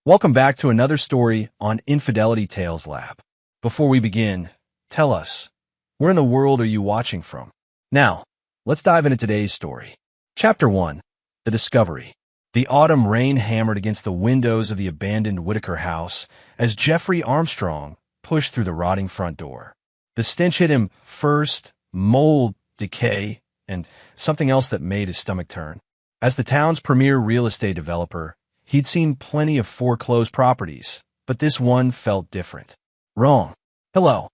Welcome back to another story on Infidelity Tales Lab. Before we begin, tell us, where in the world are you watching from? Now, let's dive into today's story. Chapter 1. The Discovery. The autumn rain hammered against the windows of the abandoned Whitaker house as Jeffrey Armstrong pushed through the rotting front door. The stench hit him first, mold, decay, and something else that made his stomach turn. As the town's premier real estate developer, he'd seen plenty of foreclosed properties, but this one felt different. Wrong. Hello.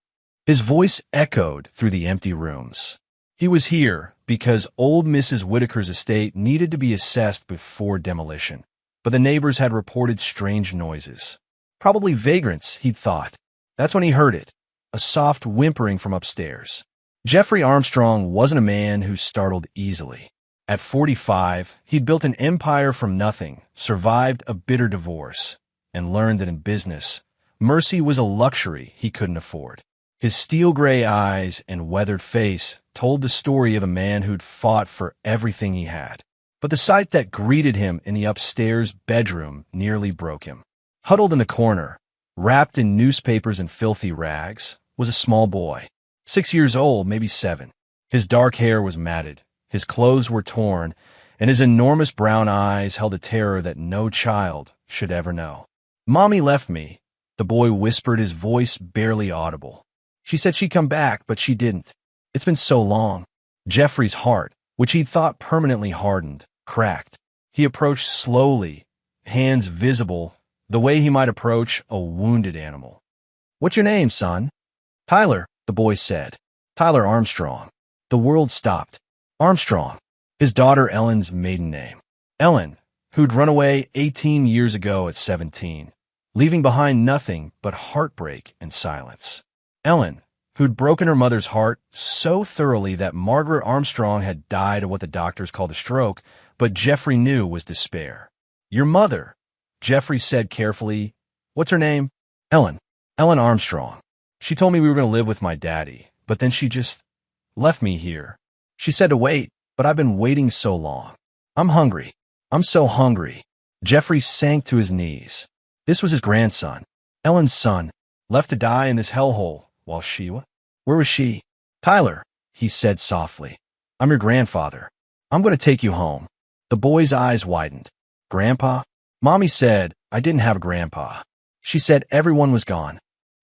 His voice echoed through the empty rooms. He was here because old Mrs. Whitaker's estate needed to be assessed before demolition, but the neighbors had reported strange noises. Probably vagrants, he'd thought. That's when he heard it, a soft whimpering from upstairs. Jeffrey Armstrong wasn't a man who startled easily. At 45, he'd built an empire from nothing, survived a bitter divorce, and learned that in business, mercy was a luxury he couldn't afford. His steel-gray eyes and weathered face told the story of a man who'd fought for everything he had. But the sight that greeted him in the upstairs bedroom nearly broke him. Huddled in the corner, wrapped in newspapers and filthy rags, was a small boy, 6 years old, maybe 7. His dark hair was matted. His clothes were torn, and his enormous brown eyes held a terror that no child should ever know. "Mommy left me," the boy whispered, his voice barely audible. "She said she'd come back, but she didn't. It's been so long." Jeffrey's heart, which he'd thought permanently hardened, cracked. He approached slowly, hands visible, the way he might approach a wounded animal. "What's your name, son?" "Tyler," the boy said. "Tyler Armstrong." The world stopped. Armstrong, his daughter Ellen's maiden name. Ellen, who'd run away 18 years ago at 17, leaving behind nothing but heartbreak and silence. Ellen, who'd broken her mother's heart so thoroughly that Margaret Armstrong had died of what the doctors called a stroke, but Jeffrey knew was despair. "Your mother," Jeffrey said carefully. "What's her name?" "Ellen. Ellen Armstrong. She told me we were going to live with my daddy, but then she just left me here. She said to wait, but I've been waiting so long. I'm hungry. I'm so hungry." Jeffrey sank to his knees. This was his grandson, Ellen's son, left to die in this hellhole, while where was she? "Tyler," he said softly, "I'm your grandfather. I'm going to take you home." The boy's eyes widened. "Grandpa?" "Mommy said I didn't have a grandpa. She said everyone was gone."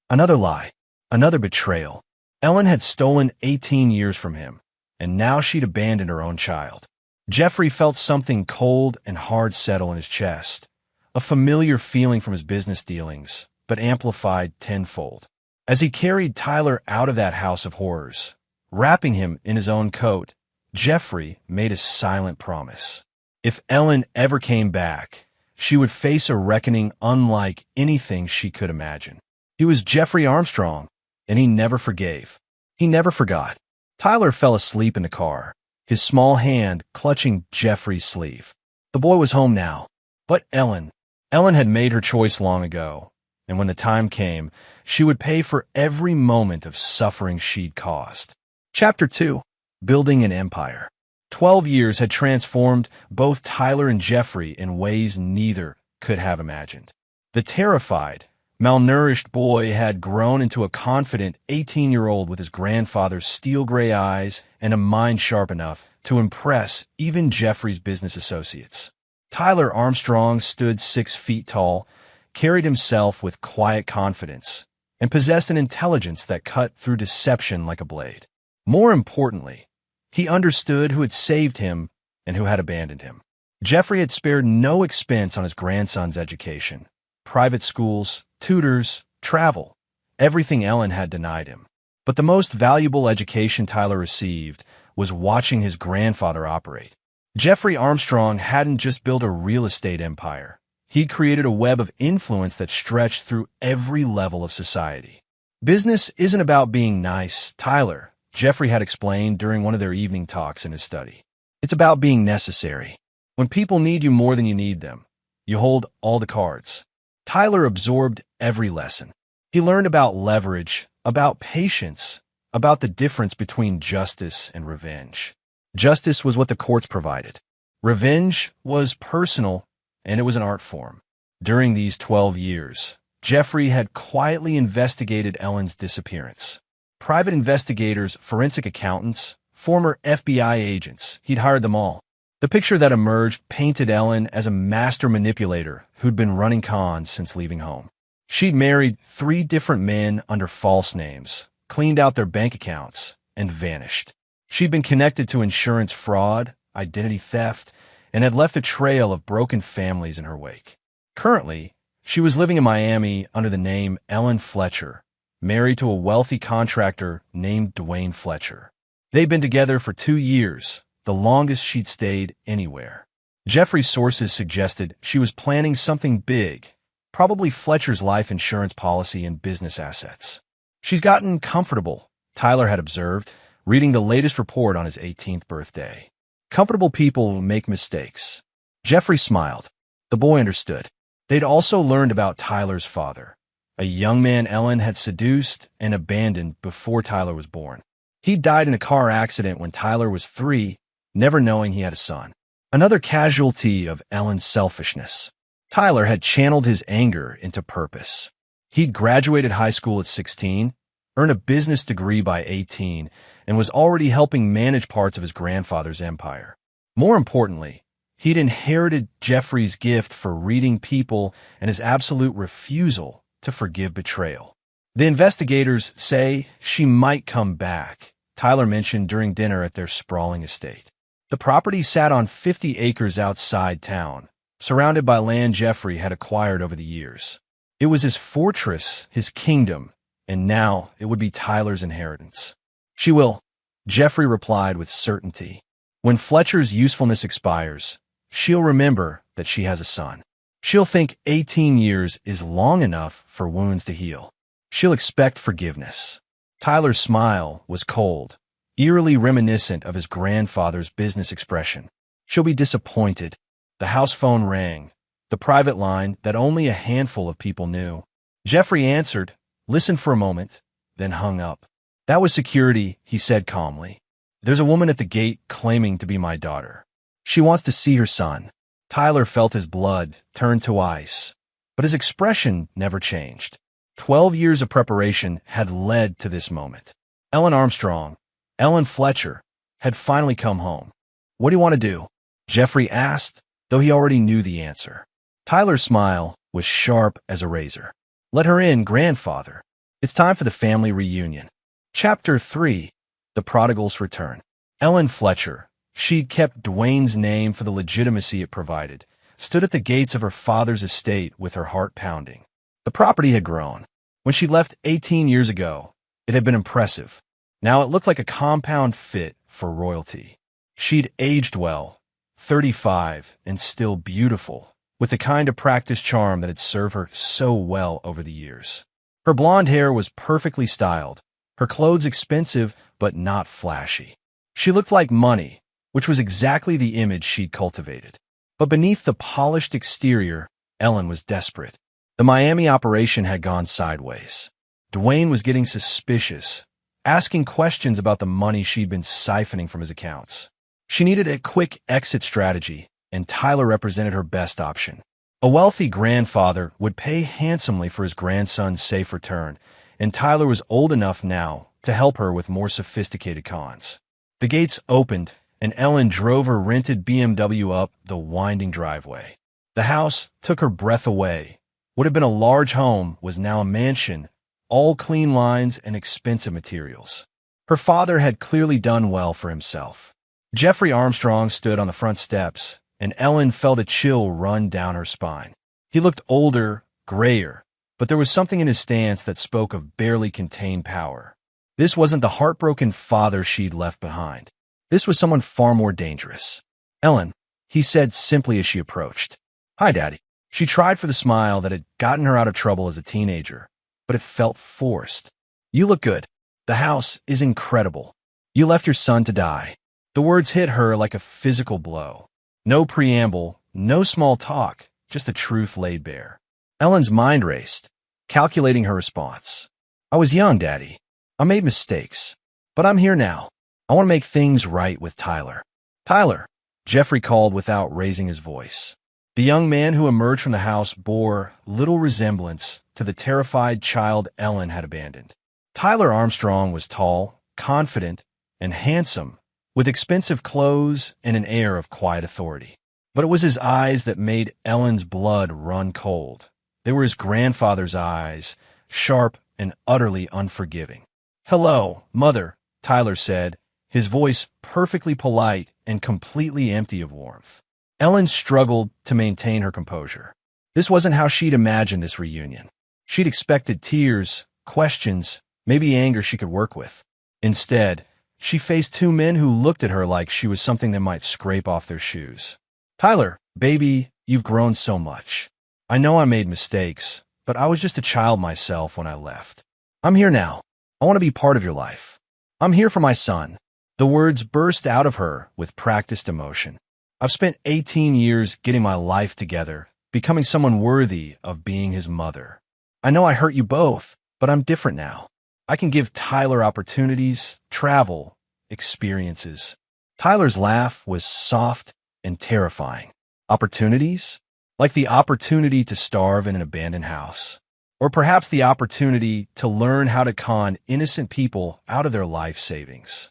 Another lie, another betrayal. Ellen had stolen 18 years from him, and now she'd abandoned her own child. Jeffrey felt something cold and hard settle in his chest, a familiar feeling from his business dealings, but amplified tenfold. As he carried Tyler out of that house of horrors, wrapping him in his own coat, Jeffrey made a silent promise. If Ellen ever came back, she would face a reckoning unlike anything she could imagine. He was Jeffrey Armstrong, and he never forgave. He never forgot. Tyler fell asleep in the car, his small hand clutching Jeffrey's sleeve. The boy was home now. But Ellen had made her choice long ago, and when the time came, she would pay for every moment of suffering she'd caused. Chapter 2. Building an Empire. 12 years had transformed both Tyler and Jeffrey in ways neither could have imagined. The terrified, malnourished boy had grown into a confident 18-year-old with his grandfather's steel-gray eyes and a mind sharp enough to impress even Jeffrey's business associates. Tyler Armstrong stood 6 feet tall, carried himself with quiet confidence, and possessed an intelligence that cut through deception like a blade. More importantly, he understood who had saved him and who had abandoned him. Jeffrey had spared no expense on his grandson's education. Private schools, tutors, travel, everything Ellen had denied him. But the most valuable education Tyler received was watching his grandfather operate. Jeffrey Armstrong hadn't just built a real estate empire. He'd created a web of influence that stretched through every level of society. "Business isn't about being nice, Tyler," Jeffrey had explained during one of their evening talks in his study. "It's about being necessary. When people need you more than you need them, you hold all the cards." Tyler absorbed every lesson. He learned about leverage, about patience, about the difference between justice and revenge. Justice was what the courts provided. Revenge was personal, and it was an art form. During these 12 years, Jeffrey had quietly investigated Ellen's disappearance. Private investigators, forensic accountants, former FBI agents, he'd hired them all. The picture that emerged painted Ellen as a master manipulator who'd been running cons since leaving home. She'd married 3 different men under false names, cleaned out their bank accounts, and vanished. She'd been connected to insurance fraud, identity theft, and had left a trail of broken families in her wake. Currently, she was living in Miami under the name Ellen Fletcher, married to a wealthy contractor named Dwayne Fletcher. They'd been together for 2 years, the longest she'd stayed anywhere. Jeffrey's sources suggested she was planning something big, probably Fletcher's life insurance policy and business assets. She's gotten comfortable, Tyler had observed, reading the latest report on his 18th birthday. Comfortable people make mistakes. Jeffrey smiled. The boy understood. They'd also learned about Tyler's father, a young man Ellen had seduced and abandoned before Tyler was born. He died in a car accident when Tyler was 3, never knowing he had a son. Another casualty of Ellen's selfishness. Tyler had channeled his anger into purpose. He'd graduated high school at 16, earned a business degree by 18, and was already helping manage parts of his grandfather's empire. More importantly, he'd inherited Jeffrey's gift for reading people and his absolute refusal to forgive betrayal. The investigators say she might come back, Tyler mentioned during dinner at their sprawling estate. The property sat on 50 acres outside town, surrounded by land Jeffrey had acquired over the years. It was his fortress, his kingdom, and now it would be Tyler's inheritance. She will, Jeffrey replied with certainty. When Fletcher's usefulness expires, she'll remember that she has a son. She'll think 18 years is long enough for wounds to heal. She'll expect forgiveness. Tyler's smile was cold, eerily reminiscent of his grandfather's business expression. She'll be disappointed. The house phone rang, the private line that only a handful of people knew. Jeffrey answered, listened for a moment, then hung up. That was security, he said calmly. There's a woman at the gate claiming to be my daughter. She wants to see her son. Tyler felt his blood turn to ice, but his expression never changed. 12 years of preparation had led to this moment. Ellen Armstrong, Ellen Fletcher, had finally come home. What do you want to do? Jeffrey asked, though he already knew the answer. Tyler's smile was sharp as a razor. Let her in, grandfather. It's time for the family reunion. Chapter 3, The Prodigal's Return. Ellen Fletcher, she'd kept Dwayne's name for the legitimacy it provided, stood at the gates of her father's estate with her heart pounding. The property had grown. When she left 18 years ago, it had been impressive. Now it looked like a compound fit for royalty. She'd aged well, 35, and still beautiful, with the kind of practiced charm that had served her so well over the years. Her blonde hair was perfectly styled, her clothes expensive but not flashy. She looked like money, which was exactly the image she'd cultivated. But beneath the polished exterior, Ellen was desperate. The Miami operation had gone sideways. Dwayne was getting suspicious, asking questions about the money she'd been siphoning from his accounts. She needed a quick exit strategy, and Tyler represented her best option. A wealthy grandfather would pay handsomely for his grandson's safe return, and Tyler was old enough now to help her with more sophisticated cons. The gates opened, and Ellen drove her rented BMW up the winding driveway. The house took her breath away. What had been a large home was now a mansion, all clean lines and expensive materials. Her father had clearly done well for himself. Jeffrey Armstrong stood on the front steps, and Ellen felt a chill run down her spine. He looked older, grayer, but there was something in his stance that spoke of barely contained power. This wasn't the heartbroken father she'd left behind. This was someone far more dangerous. Ellen, he said simply as she approached. Hi, Daddy. She tried for the smile that had gotten her out of trouble as a teenager, but it felt forced. You look good. The house is incredible. You left your son to die. The words hit her like a physical blow. No preamble, no small talk, just the truth laid bare. Ellen's mind raced, calculating her response. I was young, Daddy. I made mistakes, but I'm here now. I want to make things right with Tyler. Tyler, Jeffrey called without raising his voice. The young man who emerged from the house bore little resemblance to the terrified child Ellen had abandoned. Tyler Armstrong was tall, confident, and handsome, with expensive clothes and an air of quiet authority. But it was his eyes that made Ellen's blood run cold. They were his grandfather's eyes, sharp and utterly unforgiving. "Hello, Mother," Tyler said, his voice perfectly polite and completely empty of warmth. Ellen struggled to maintain her composure. This wasn't how she'd imagined this reunion. She'd expected tears, questions, maybe anger she could work with. Instead, she faced two men who looked at her like she was something that might scrape off their shoes. "Tyler, baby, you've grown so much. I know I made mistakes, but I was just a child myself when I left. I'm here now. I want to be part of your life. I'm here for my son." The words burst out of her with practiced emotion. "I've spent 18 years getting my life together, becoming someone worthy of being his mother. I know I hurt you both, but I'm different now. I can give Tyler opportunities, travel, experiences." Tyler's laugh was soft and terrifying. Opportunities? Like the opportunity to starve in an abandoned house. Or perhaps the opportunity to learn how to con innocent people out of their life savings.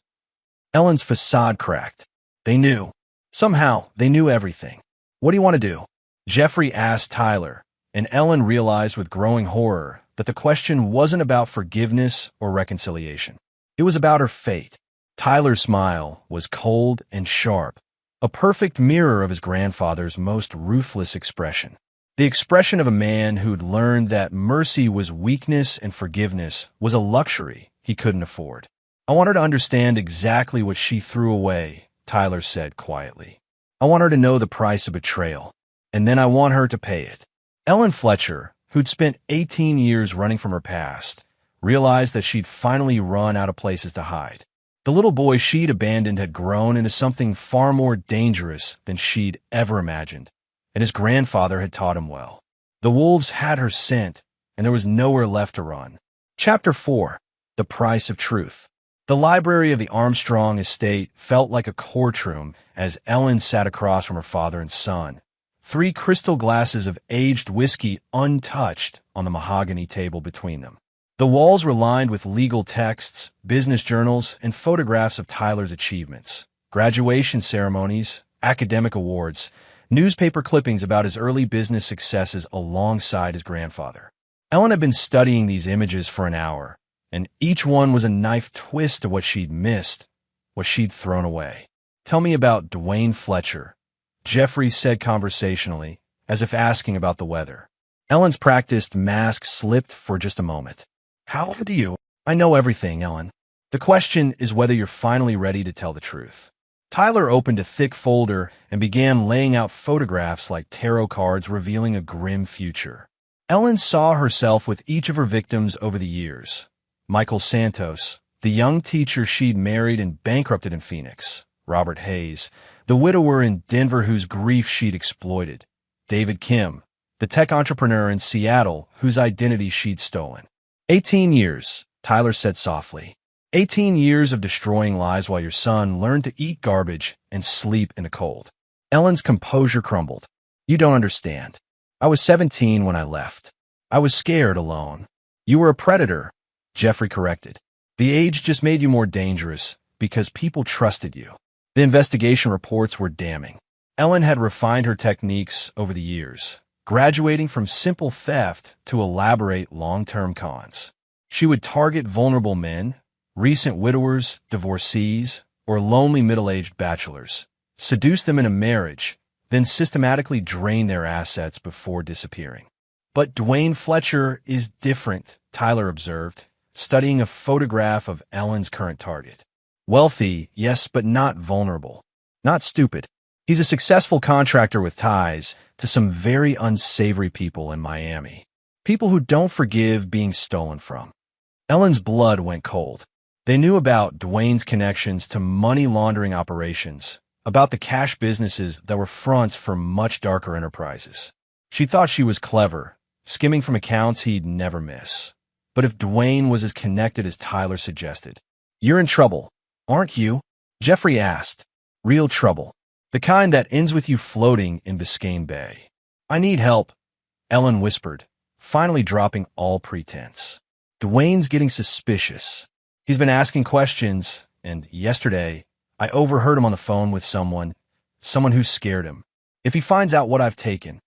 Ellen's facade cracked. They knew. Somehow, they knew everything. "What do you want to do?" Jeffrey asked Tyler, and Ellen realized with growing horror that the question wasn't about forgiveness or reconciliation. It was about her fate. Tyler's smile was cold and sharp, a perfect mirror of his grandfather's most ruthless expression. The expression of a man who'd learned that mercy was weakness and forgiveness was a luxury he couldn't afford. "I want her to understand exactly what she threw away," Tyler said quietly. "I want her to know the price of betrayal, and then I want her to pay it." Ellen Fletcher, who'd spent 18 years running from her past, realized that she'd finally run out of places to hide. The little boy she'd abandoned had grown into something far more dangerous than she'd ever imagined, and his grandfather had taught him well. The wolves had her scent, and there was nowhere left to run. Chapter 4. The Price of Truth. The library of the Armstrong estate felt like a courtroom as Ellen sat across from her father and son, 3 crystal glasses of aged whiskey untouched on the mahogany table between them. The walls were lined with legal texts, business journals, and photographs of Tyler's achievements, graduation ceremonies, academic awards, newspaper clippings about his early business successes alongside his grandfather. Ellen had been studying these images for an hour, and each one was a knife twist of what she'd missed, what she'd thrown away. "Tell me about Dwayne Fletcher," Jeffrey said conversationally, as if asking about the weather. Ellen's practiced mask slipped for just a moment. "How old are you?" "I know everything, Ellen. The question is whether you're finally ready to tell the truth." Tyler opened a thick folder and began laying out photographs like tarot cards revealing a grim future. Ellen saw herself with each of her victims over the years. Michael Santos, the young teacher she'd married and bankrupted in Phoenix. Robert Hayes, the widower in Denver whose grief she'd exploited. David Kim, the tech entrepreneur in Seattle whose identity she'd stolen. 18 years, Tyler said softly. 18 years of destroying lives while your son learned to eat garbage and sleep in the cold. Ellen's composure crumbled. "You don't understand. I was 17 when I left. I was scared alone. You were a predator," Jeffrey corrected. "The age just made you more dangerous because people trusted you." The investigation reports were damning. Ellen had refined her techniques over the years, graduating from simple theft to elaborate long-term cons. She would target vulnerable men, recent widowers, divorcees, or lonely middle-aged bachelors, seduce them into marriage, then systematically drain their assets before disappearing. "But Dwayne Fletcher is different," Tyler observed, studying a photograph of Ellen's current target. "Wealthy, yes, but not vulnerable. Not stupid. He's a successful contractor with ties to some very unsavory people in Miami. People who don't forgive being stolen from." Ellen's blood went cold. They knew about Dwayne's connections to money laundering operations, about the cash businesses that were fronts for much darker enterprises. She thought she was clever, skimming from accounts he'd never miss. But if Dwayne was as connected as Tyler suggested, "You're in trouble, aren't you?" Jeffrey asked. "Real trouble. The kind that ends with you floating in Biscayne Bay." I need help, Ellen whispered, finally dropping all pretense. Dwayne's getting suspicious. He's been asking questions, and yesterday, I overheard him on the phone with someone who scared him. If he finds out what I've taken.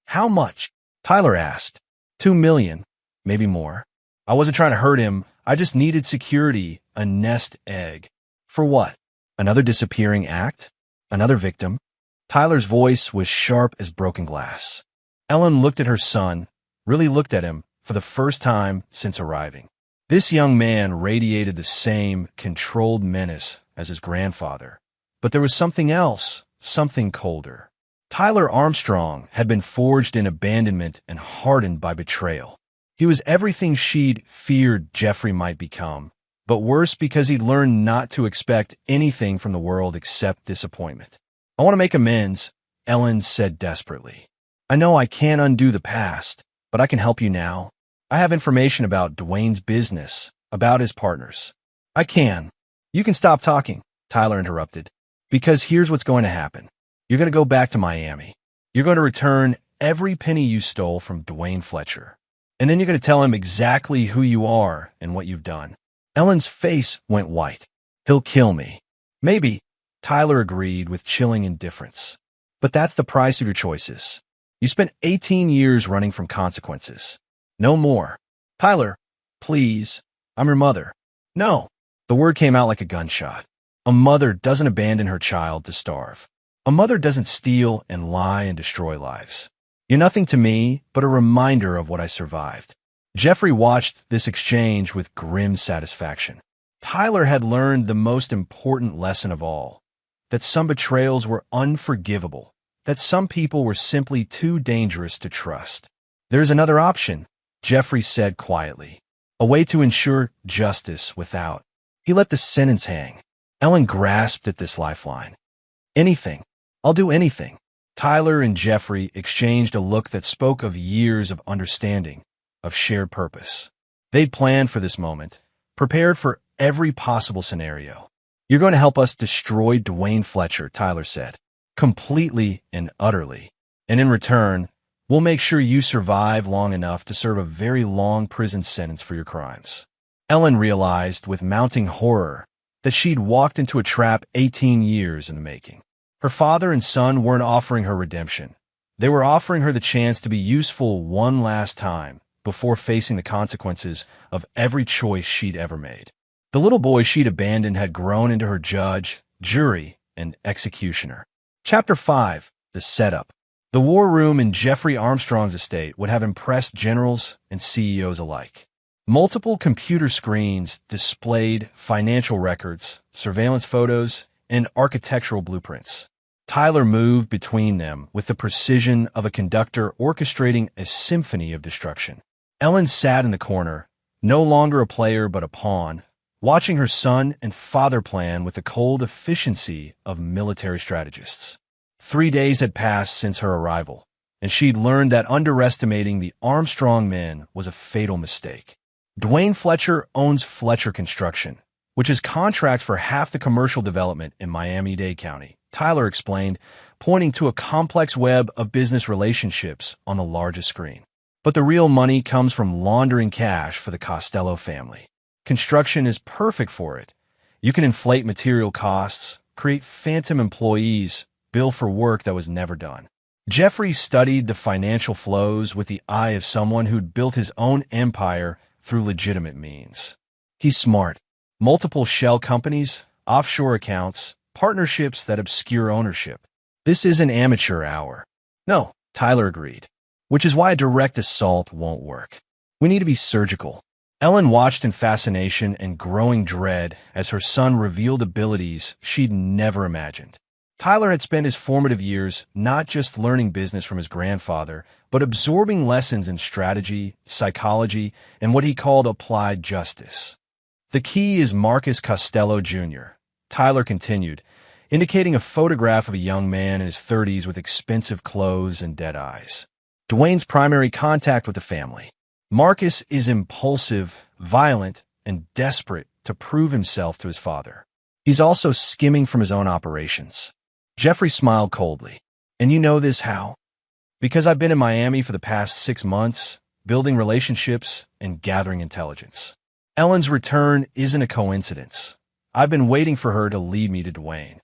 How much? Tyler asked. 2 million, maybe more. I wasn't trying to hurt him. I just needed security, a nest egg. For what? Another disappearing act? Another victim? Tyler's voice was sharp as broken glass. Ellen looked at her son, really looked at him, for the first time since arriving. This young man radiated the same controlled menace as his grandfather. But there was something else, something colder. Tyler Armstrong had been forged in abandonment and hardened by betrayal. He was everything she'd feared Jeffrey might become, but worse because he'd learned not to expect anything from the world except disappointment. I want to make amends, Ellen said desperately. I know I can't undo the past, but I can help you now. I have information about Dwayne's business, about his partners. I can. You can stop talking, Tyler interrupted, because here's what's going to happen. You're going to go back to Miami. You're going to return every penny you stole from Dwayne Fletcher. And then you're going to tell him exactly who you are and what you've done. Ellen's face went white. He'll kill me. Maybe, Tyler agreed with chilling indifference. But that's the price of your choices. You spent 18 years running from consequences. No more. Tyler, please, I'm your mother. No. The word came out like a gunshot. A mother doesn't abandon her child to starve. A mother doesn't steal and lie and destroy lives. You're nothing to me but a reminder of what I survived. Jeffrey watched this exchange with grim satisfaction. Tyler had learned the most important lesson of all, that some betrayals were unforgivable, that some people were simply too dangerous to trust. There's another option, Jeffrey said quietly, a way to ensure justice without. He let the sentence hang. Ellen grasped at this lifeline. Anything. I'll do anything. Tyler and Jeffrey exchanged a look that spoke of years of understanding, of shared purpose. They'd planned for this moment, prepared for every possible scenario. You're going to help us destroy Dwayne Fletcher, Tyler said, completely and utterly. And in return, we'll make sure you survive long enough to serve a very long prison sentence for your crimes. Ellen realized with mounting horror that she'd walked into a trap 18 years in the making. Her father and son weren't offering her redemption. They were offering her the chance to be useful one last time before facing the consequences of every choice she'd ever made. The little boy she'd abandoned had grown into her judge, jury, and executioner. Chapter 5. The Setup. The war room in Jeffrey Armstrong's estate would have impressed generals and CEOs alike. Multiple computer screens displayed financial records, surveillance photos, and architectural blueprints. Tyler moved between them with the precision of a conductor orchestrating a symphony of destruction. Ellen sat in the corner, no longer a player but a pawn, watching her son and father plan with the cold efficiency of military strategists. 3 days had passed since her arrival, and she'd learned that underestimating the Armstrong men was a fatal mistake. Dwayne Fletcher owns Fletcher Construction, which is contracts for half the commercial development in Miami-Dade County, Tyler explained, pointing to a complex web of business relationships on the largest screen. But the real money comes from laundering cash for the Costello family. Construction is perfect for it. You can inflate material costs, create phantom employees, bill for work that was never done. Jeffrey studied the financial flows with the eye of someone who'd built his own empire through legitimate means. He's smart. Multiple shell companies, offshore accounts, partnerships that obscure ownership. This is an amateur hour. No, Tyler agreed, which is why a direct assault won't work. We need to be surgical. Ellen watched in fascination and growing dread as her son revealed abilities she'd never imagined. Tyler had spent his formative years not just learning business from his grandfather, but absorbing lessons in strategy, psychology, and what he called applied justice. The key is Marcus Costello, Jr., Tyler continued, indicating a photograph of a young man in his 30s with expensive clothes and dead eyes. Dwayne's primary contact with the family. Marcus is impulsive, violent, and desperate to prove himself to his father. He's also skimming from his own operations. Jeffrey smiled coldly. And you know this how? Because I've been in Miami for the past 6 months, building relationships and gathering intelligence. Ellen's return isn't a coincidence. I've been waiting for her to lead me to Dwayne.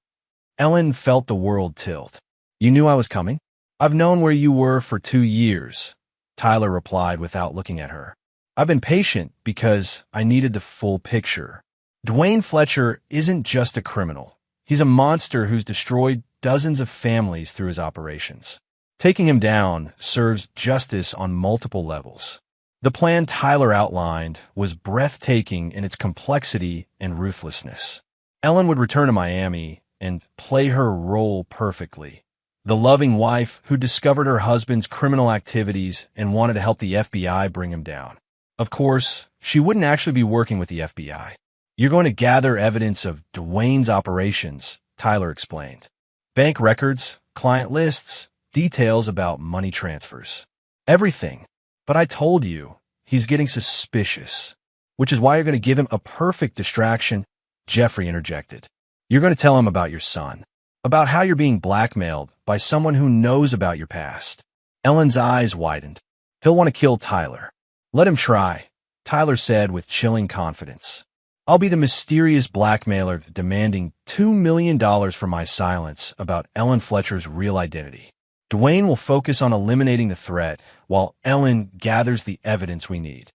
Ellen felt the world tilt. You knew I was coming? I've known where you were for 2 years, Tyler replied without looking at her. I've been patient because I needed the full picture. Dwayne Fletcher isn't just a criminal. He's a monster who's destroyed dozens of families through his operations. Taking him down serves justice on multiple levels. The plan Tyler outlined was breathtaking in its complexity and ruthlessness. Ellen would return to Miami and play her role perfectly. The loving wife who discovered her husband's criminal activities and wanted to help the FBI bring him down. Of course, she wouldn't actually be working with the FBI. You're going to gather evidence of Dwayne's operations, Tyler explained. Bank records, client lists, details about money transfers. Everything. But I told you, he's getting suspicious. Which is why you're going to give him a perfect distraction, Jeffrey interjected. You're going to tell him about your son. About how you're being blackmailed by someone who knows about your past. Ellen's eyes widened. He'll want to kill Tyler. Let him try, Tyler said with chilling confidence. I'll be the mysterious blackmailer demanding $2 million for my silence about Ellen Fletcher's real identity. Dwayne will focus on eliminating the threat while Ellen gathers the evidence we need.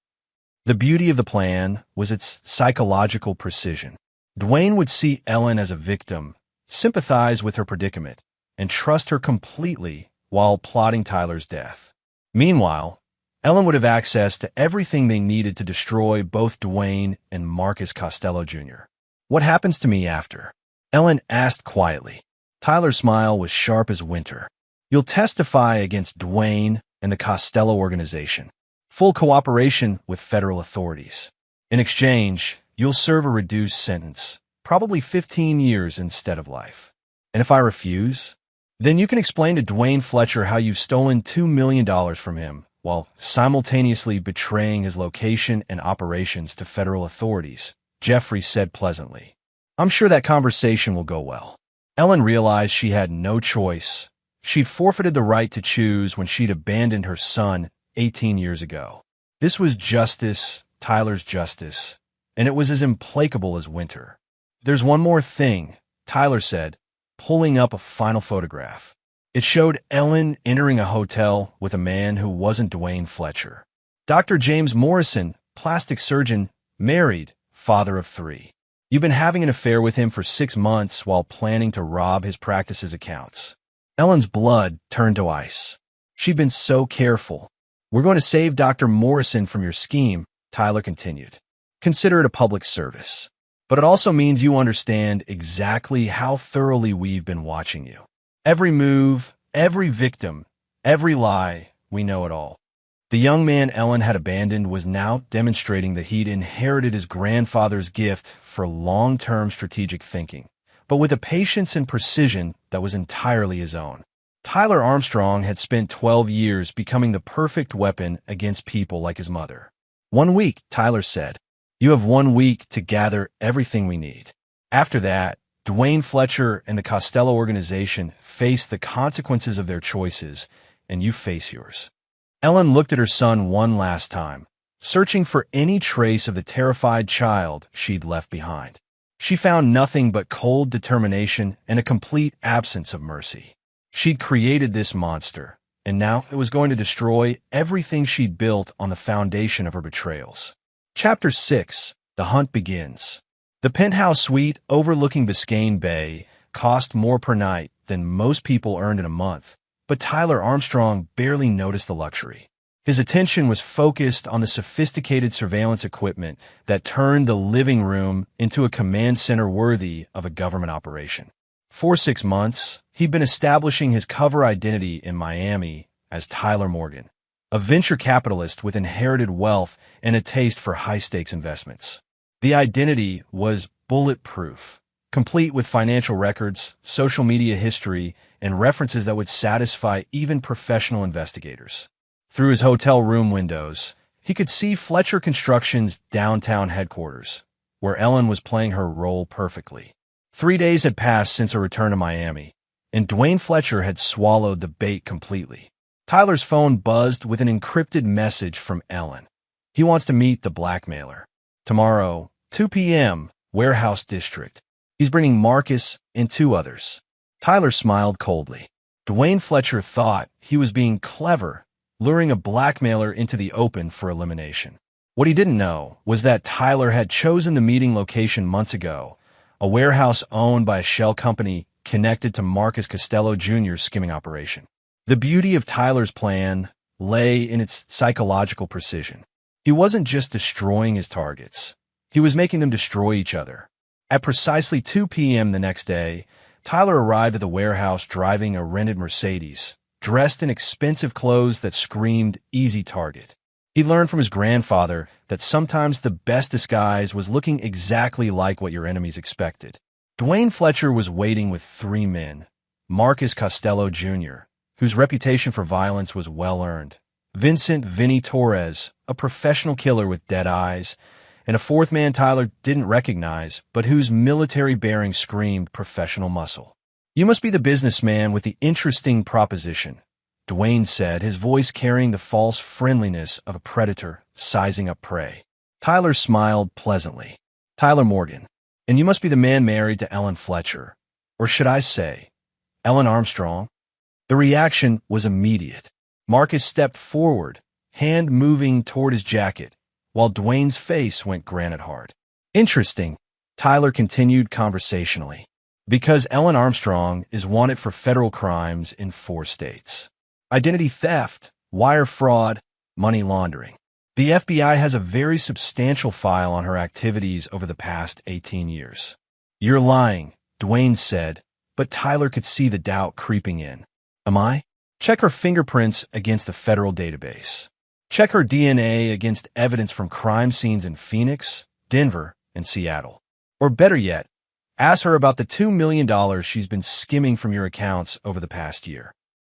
The beauty of the plan was its psychological precision. Dwayne would see Ellen as a victim, sympathize with her predicament, and trust her completely while plotting Tyler's death. Meanwhile, Ellen would have access to everything they needed to destroy both Dwayne and Marcus Costello Jr. What happens to me after? Ellen asked quietly. Tyler's smile was sharp as winter. You'll testify against Dwayne and the Costello organization. Full cooperation with federal authorities. In exchange, you'll serve a reduced sentence, probably 15 years instead of life. And if I refuse, then you can explain to Dwayne Fletcher how you've stolen $2 million from him while simultaneously betraying his location and operations to federal authorities, Jeffrey said pleasantly. I'm sure that conversation will go well. Ellen realized she had no choice. She'd forfeited the right to choose when she'd abandoned her son 18 years ago. This was justice, Tyler's justice, and it was as implacable as winter. There's one more thing, Tyler said, pulling up a final photograph. It showed Ellen entering a hotel with a man who wasn't Dwayne Fletcher. Dr. James Morrison, plastic surgeon, married, father of 3. You've been having an affair with him for 6 months while planning to rob his practice's accounts. Ellen's blood turned to ice. She'd been so careful. We're going to save Dr. Morrison from your scheme, Tyler continued. Consider it a public service. But it also means you understand exactly how thoroughly we've been watching you. Every move, every victim, every lie, we know it all. The young man Ellen had abandoned was now demonstrating that he'd inherited his grandfather's gift for long-term strategic thinking, but with a patience and precision that was entirely his own. Tyler Armstrong had spent 12 years becoming the perfect weapon against people like his mother. 1 week, Tyler said. You have 1 week to gather everything we need. After that, Dwayne Fletcher and the Costello organization face the consequences of their choices, and you face yours. Ellen looked at her son one last time, searching for any trace of the terrified child she'd left behind. She found nothing but cold determination and a complete absence of mercy. She'd created this monster, and now it was going to destroy everything she'd built on the foundation of her betrayals. Chapter 6. The Hunt Begins. The penthouse suite overlooking Biscayne Bay cost more per night than most people earned in a month, but Tyler Armstrong barely noticed the luxury. His attention was focused on the sophisticated surveillance equipment that turned the living room into a command center worthy of a government operation. For 6 months, he'd been establishing his cover identity in Miami as Tyler Morgan, a venture capitalist with inherited wealth and a taste for high-stakes investments. The identity was bulletproof, complete with financial records, social media history, and references that would satisfy even professional investigators. Through his hotel room windows, he could see Fletcher Construction's downtown headquarters, where Ellen was playing her role perfectly. 3 days had passed since her return to Miami, and Dwayne Fletcher had swallowed the bait completely. Tyler's phone buzzed with an encrypted message from Ellen. He wants to meet the blackmailer. Tomorrow, 2 p.m., Warehouse District. He's bringing Marcus and 2 others. Tyler smiled coldly. Dwayne Fletcher thought he was being clever, luring a blackmailer into the open for elimination. What he didn't know was that Tyler had chosen the meeting location months ago, a warehouse owned by a shell company connected to Marcus Costello Jr.'s skimming operation. The beauty of Tyler's plan lay in its psychological precision. He wasn't just destroying his targets. He was making them destroy each other. At precisely 2 p.m. the next day, Tyler arrived at the warehouse driving a rented Mercedes, dressed in expensive clothes that screamed easy target. He learned from his grandfather that sometimes the best disguise was looking exactly like what your enemies expected. Dwayne Fletcher was waiting with 3 men: Marcus Costello Jr., whose reputation for violence was well-earned; Vincent "Vinny" Torres, a professional killer with dead eyes; and a 4th man Tyler didn't recognize, but whose military bearing screamed professional muscle. "You must be the businessman with the interesting proposition," Dwayne said, his voice carrying the false friendliness of a predator sizing up prey. Tyler smiled pleasantly. "Tyler Morgan. And you must be the man married to Ellen Fletcher. Or should I say, Ellen Armstrong?" The reaction was immediate. Marcus stepped forward, hand moving toward his jacket, while Dwayne's face went granite hard. "Interesting," Tyler continued conversationally, "because Ellen Armstrong is wanted for federal crimes in 4 states. Identity theft, wire fraud, money laundering. The FBI has a very substantial file on her activities over the past 18 years. "You're lying," Dwayne said, but Tyler could see the doubt creeping in. "Am I? Check her fingerprints against the federal database. Check her DNA against evidence from crime scenes in Phoenix, Denver, and Seattle. Or better yet, ask her about the $2 million she's been skimming from your accounts over the past year."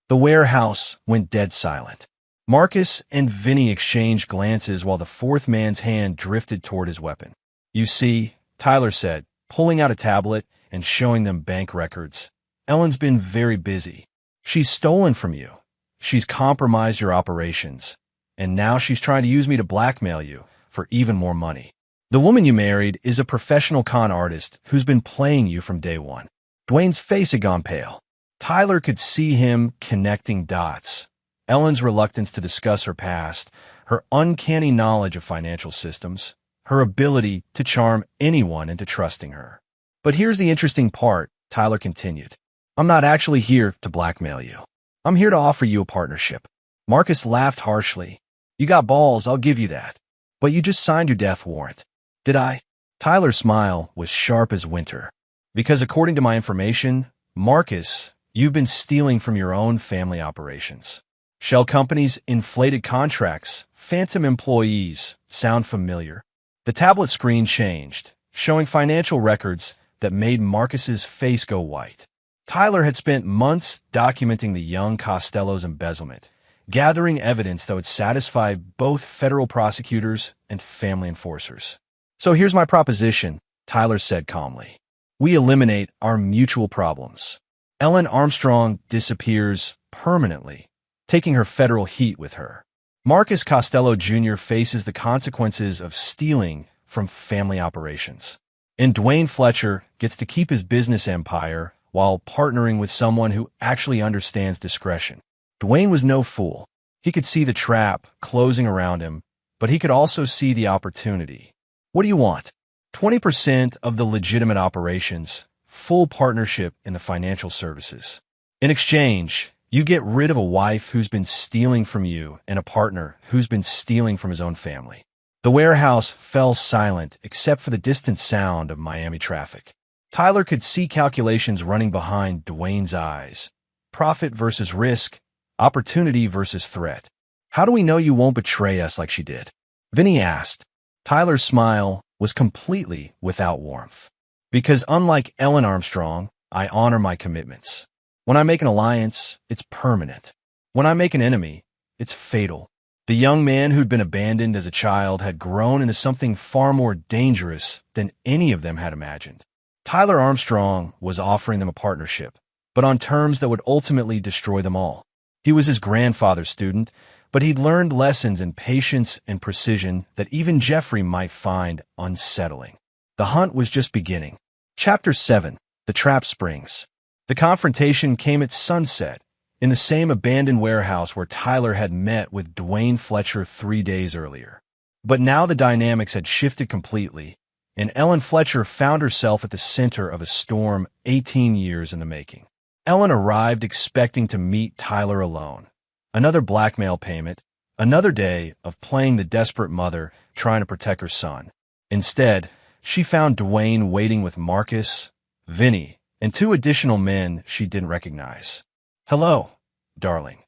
The warehouse went dead silent. Marcus and Vinny exchanged glances while the 4th man's hand drifted toward his weapon. "You see," Tyler said, pulling out a tablet and showing them bank records, "Ellen's been very busy. She's stolen from you. She's compromised your operations. And now she's trying to use me to blackmail you for even more money. The woman you married is a professional con artist who's been playing you from day one." Dwayne's face had gone pale. Tyler could see him connecting dots. Ellen's reluctance to discuss her past, her uncanny knowledge of financial systems, her ability to charm anyone into trusting her. "But here's the interesting part," Tyler continued. "I'm not actually here to blackmail you. I'm here to offer you a partnership." Marcus laughed harshly. "You got balls, I'll give you that. But you just signed your death warrant." "Did I?" Tyler's smile was sharp as winter. "Because according to my information, Marcus, you've been stealing from your own family operations. Shell companies, inflated contracts, phantom employees. Sound familiar?" The tablet screen changed, showing financial records that made Marcus's face go white. Tyler had spent months documenting the young Costello's embezzlement, gathering evidence that would satisfy both federal prosecutors and family enforcers. "So here's my proposition," Tyler said calmly. "We eliminate our mutual problems. Ellen Armstrong disappears permanently, taking her federal heat with her. Marcus Costello Jr. faces the consequences of stealing from family operations. And Dwayne Fletcher gets to keep his business empire while partnering with someone who actually understands discretion." Dwayne was no fool. He could see the trap closing around him, but he could also see the opportunity. "What do you want?" 20% of the legitimate operations, full partnership in the financial services. In exchange, you get rid of a wife who's been stealing from you and a partner who's been stealing from his own family. The warehouse fell silent except for the distant sound of Miami traffic. Tyler could see calculations running behind Dwayne's eyes. Profit versus risk, opportunity versus threat. "How do we know you won't betray us like she did?" Vinny asked. Tyler's smile was completely without warmth. "Because unlike Ellen Armstrong, I honor my commitments. When I make an alliance, it's permanent. When I make an enemy, it's fatal." The young man who'd been abandoned as a child had grown into something far more dangerous than any of them had imagined. Tyler Armstrong was offering them a partnership, but on terms that would ultimately destroy them all. He was his grandfather's student, but he'd learned lessons in patience and precision that even Jeffrey might find unsettling. The hunt was just beginning. Chapter 7. The Trap Springs. The confrontation came at sunset, in the same abandoned warehouse where Tyler had met with Dwayne Fletcher 3 days earlier. But now the dynamics had shifted completely, and Ellen Fletcher found herself at the center of a storm 18 years in the making. Ellen arrived expecting to meet Tyler alone. Another blackmail payment, another day of playing the desperate mother trying to protect her son. Instead, she found Dwayne waiting with Marcus, Vinny, and 2 additional men she didn't recognize. "Hello, darling,"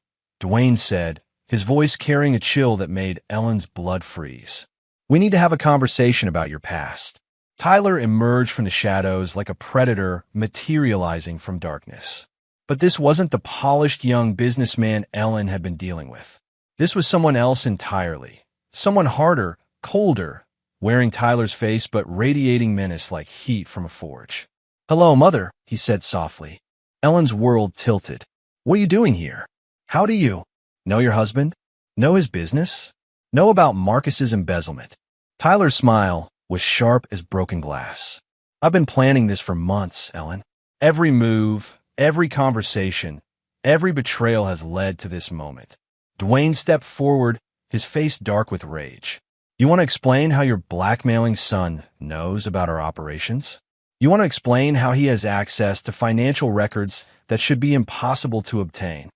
Dwayne said, his voice carrying a chill that made Ellen's blood freeze. "We need to have a conversation about your past." Tyler emerged from the shadows like a predator materializing from darkness. But this wasn't the polished young businessman Ellen had been dealing with. This was someone else entirely. Someone harder, colder, wearing Tyler's face but radiating menace like heat from a forge. "Hello, Mother," he said softly. Ellen's world tilted. "What are you doing here? How do you know your husband? Know his business? Know about Marcus's embezzlement?" Tyler's smile was sharp as broken glass. "I've been planning this for months, Ellen. Every move, every conversation, every betrayal has led to this moment." Dwayne stepped forward, his face dark with rage. "You want to explain how your blackmailing son knows about our operations? You want to explain how he has access to financial records that should be impossible to obtain?"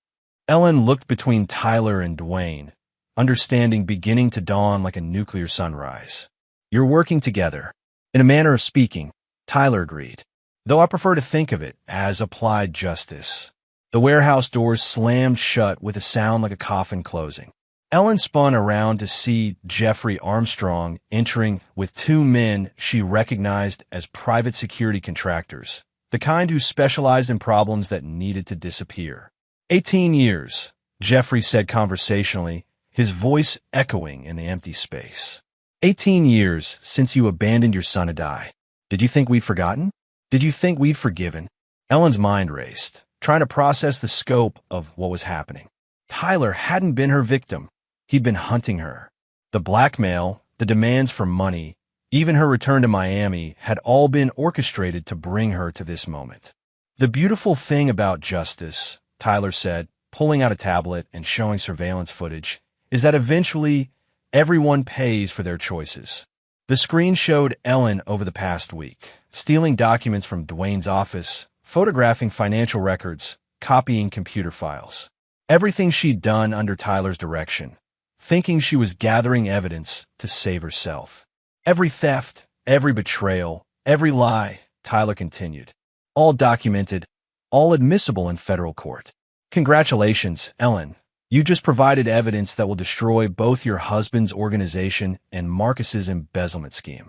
Ellen looked between Tyler and Dwayne, understanding beginning to dawn like a nuclear sunrise. "You're working together." "In a manner of speaking," Tyler agreed, "though I prefer to think of it as applied justice." The warehouse doors slammed shut with a sound like a coffin closing. Ellen spun around to see Jeffrey Armstrong entering with 2 men she recognized as private security contractors, the kind who specialized in problems that needed to disappear. 18 years, Jeffrey said conversationally, his voice echoing in the empty space. 18 years since you abandoned your son to die. Did you think we'd forgotten? Did you think we'd forgiven? Ellen's mind raced, trying to process the scope of what was happening. Tyler hadn't been her victim. He'd been hunting her. The blackmail, the demands for money, even her return to Miami had all been orchestrated to bring her to this moment. "The beautiful thing about justice," Tyler said, pulling out a tablet and showing surveillance footage, "is that eventually everyone pays for their choices." The screen showed Ellen over the past week, stealing documents from Dwayne's office, photographing financial records, copying computer files. Everything she'd done under Tyler's direction, thinking she was gathering evidence to save herself. "Every theft, every betrayal, every lie," Tyler continued. "All documented, all admissible in federal court. Congratulations, Ellen. You just provided evidence that will destroy both your husband's organization and Marcus's embezzlement scheme."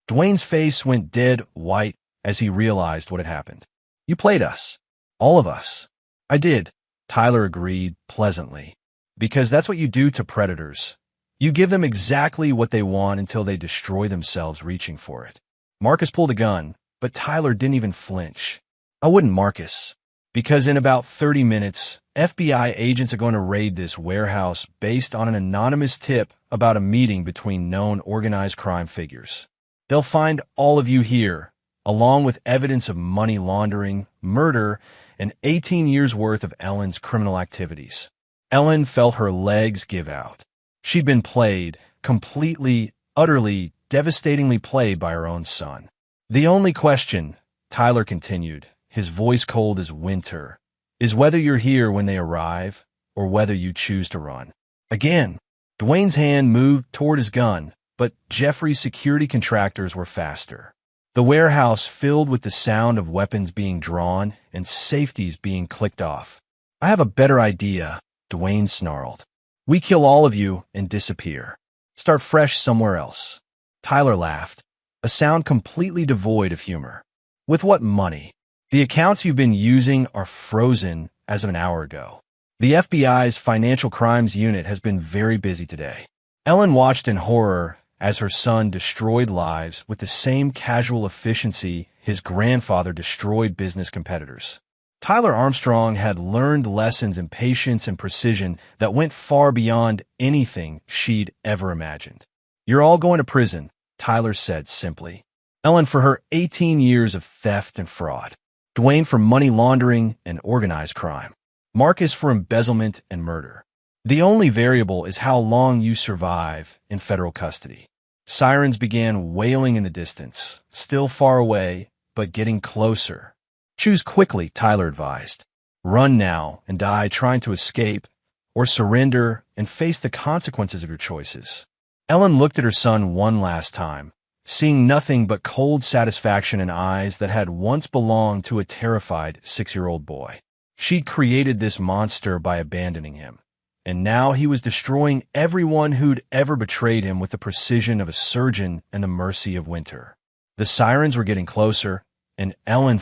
Dwayne's face went dead white as he realized what had happened. "You played us. All of us." "I did," Tyler agreed pleasantly. "Because that's what you do to predators. You give them exactly what they want until they destroy themselves reaching for it." Marcus pulled a gun, but Tyler didn't even flinch. "I wouldn't, Marcus. Because in about 30 minutes, FBI agents are going to raid this warehouse based on an anonymous tip about a meeting between known organized crime figures. They'll find all of you here, along with evidence of money laundering, murder, and 18 years' worth of Ellen's criminal activities." Ellen felt her legs give out. She'd been played, completely, utterly, devastatingly played by her own son. "The only question," Tyler continued, his voice cold as winter, "is whether you're here when they arrive or whether you choose to run." Again, Dwayne's hand moved toward his gun, but Jeffrey's security contractors were faster. The warehouse filled with the sound of weapons being drawn and safeties being clicked off. "I have a better idea," Dwayne snarled. "We kill all of you and disappear. Start fresh somewhere else." Tyler laughed, a sound completely devoid of humor. "With what money? The accounts you've been using are frozen as of an hour ago. The FBI's Financial Crimes Unit has been very busy today." Ellen watched in horror as her son destroyed lives with the same casual efficiency his grandfather destroyed business competitors. Tyler Armstrong had learned lessons in patience and precision that went far beyond anything she'd ever imagined. "You're all going to prison," Tyler said simply. Ellen for her 18 years of theft and fraud. Dwayne for money laundering and organized crime. Marcus for embezzlement and murder. The only variable is how long you survive in federal custody. Sirens began wailing in the distance, still far away, but getting closer. "Choose quickly," Tyler advised. "Run now and die trying to escape, or surrender and face the consequences of your choices." Ellen looked at her son one last time, seeing nothing but cold satisfaction in eyes that had once belonged to a terrified 6-year-old boy. She'd created this monster by abandoning him, and now he was destroying everyone who'd ever betrayed him with the precision of a surgeon and the mercy of winter. The sirens were getting closer, and Ellen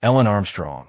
Armstrong,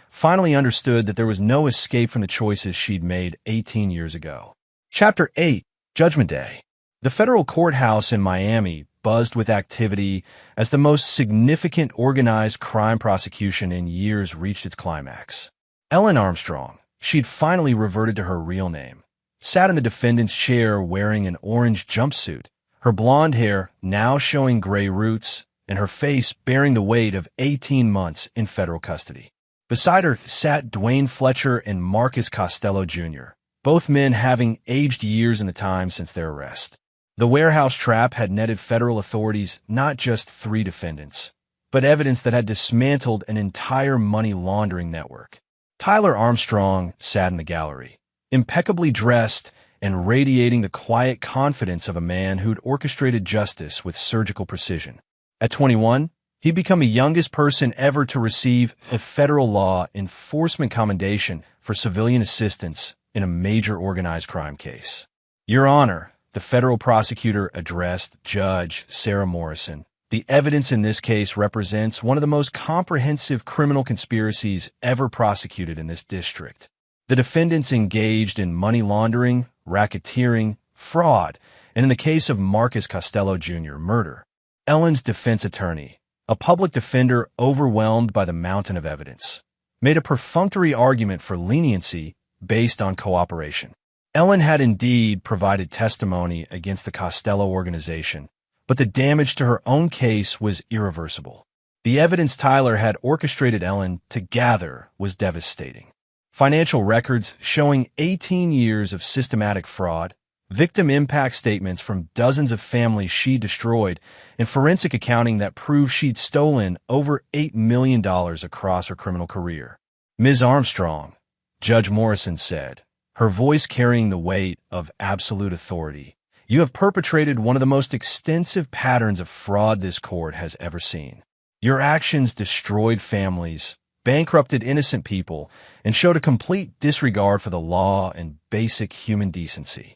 finally understood that there was no escape from the choices she'd made 18 years ago. Chapter 8, Judgment Day. The federal courthouse in Miami buzzed with activity as the most significant organized crime prosecution in years reached its climax. Ellen Armstrong, she'd finally reverted to her real name, sat in the defendant's chair wearing an orange jumpsuit, her blonde hair now showing gray roots, and her face bearing the weight of 18 months in federal custody. Beside her sat Dwayne Fletcher and Marcus Costello Jr., both men having aged years in the time since their arrest. The warehouse trap had netted federal authorities not just 3 defendants, but evidence that had dismantled an entire money laundering network. Tyler Armstrong sat in the gallery, impeccably dressed and radiating the quiet confidence of a man who'd orchestrated justice with surgical precision. At 21, he'd become the youngest person ever to receive a federal law enforcement commendation for civilian assistance in a major organized crime case. "Your Honor," the federal prosecutor addressed Judge Sarah Morrison, "the evidence in this case represents one of the most comprehensive criminal conspiracies ever prosecuted in this district. The defendants engaged in money laundering, racketeering, fraud, and in the case of Marcus Costello Jr., murder." Ellen's defense attorney, a public defender overwhelmed by the mountain of evidence, made a perfunctory argument for leniency based on cooperation. Ellen had indeed provided testimony against the Costello organization, but the damage to her own case was irreversible. The evidence Tyler had orchestrated Ellen to gather was devastating. Financial records showing 18 years of systematic fraud, victim impact statements from dozens of families she destroyed, and forensic accounting that proved she'd stolen over $8 million across her criminal career. "Ms. Armstrong," Judge Morrison said, her voice carrying the weight of absolute authority, "you have perpetrated one of the most extensive patterns of fraud this court has ever seen. Your actions destroyed families, bankrupted innocent people, and showed a complete disregard for the law and basic human decency."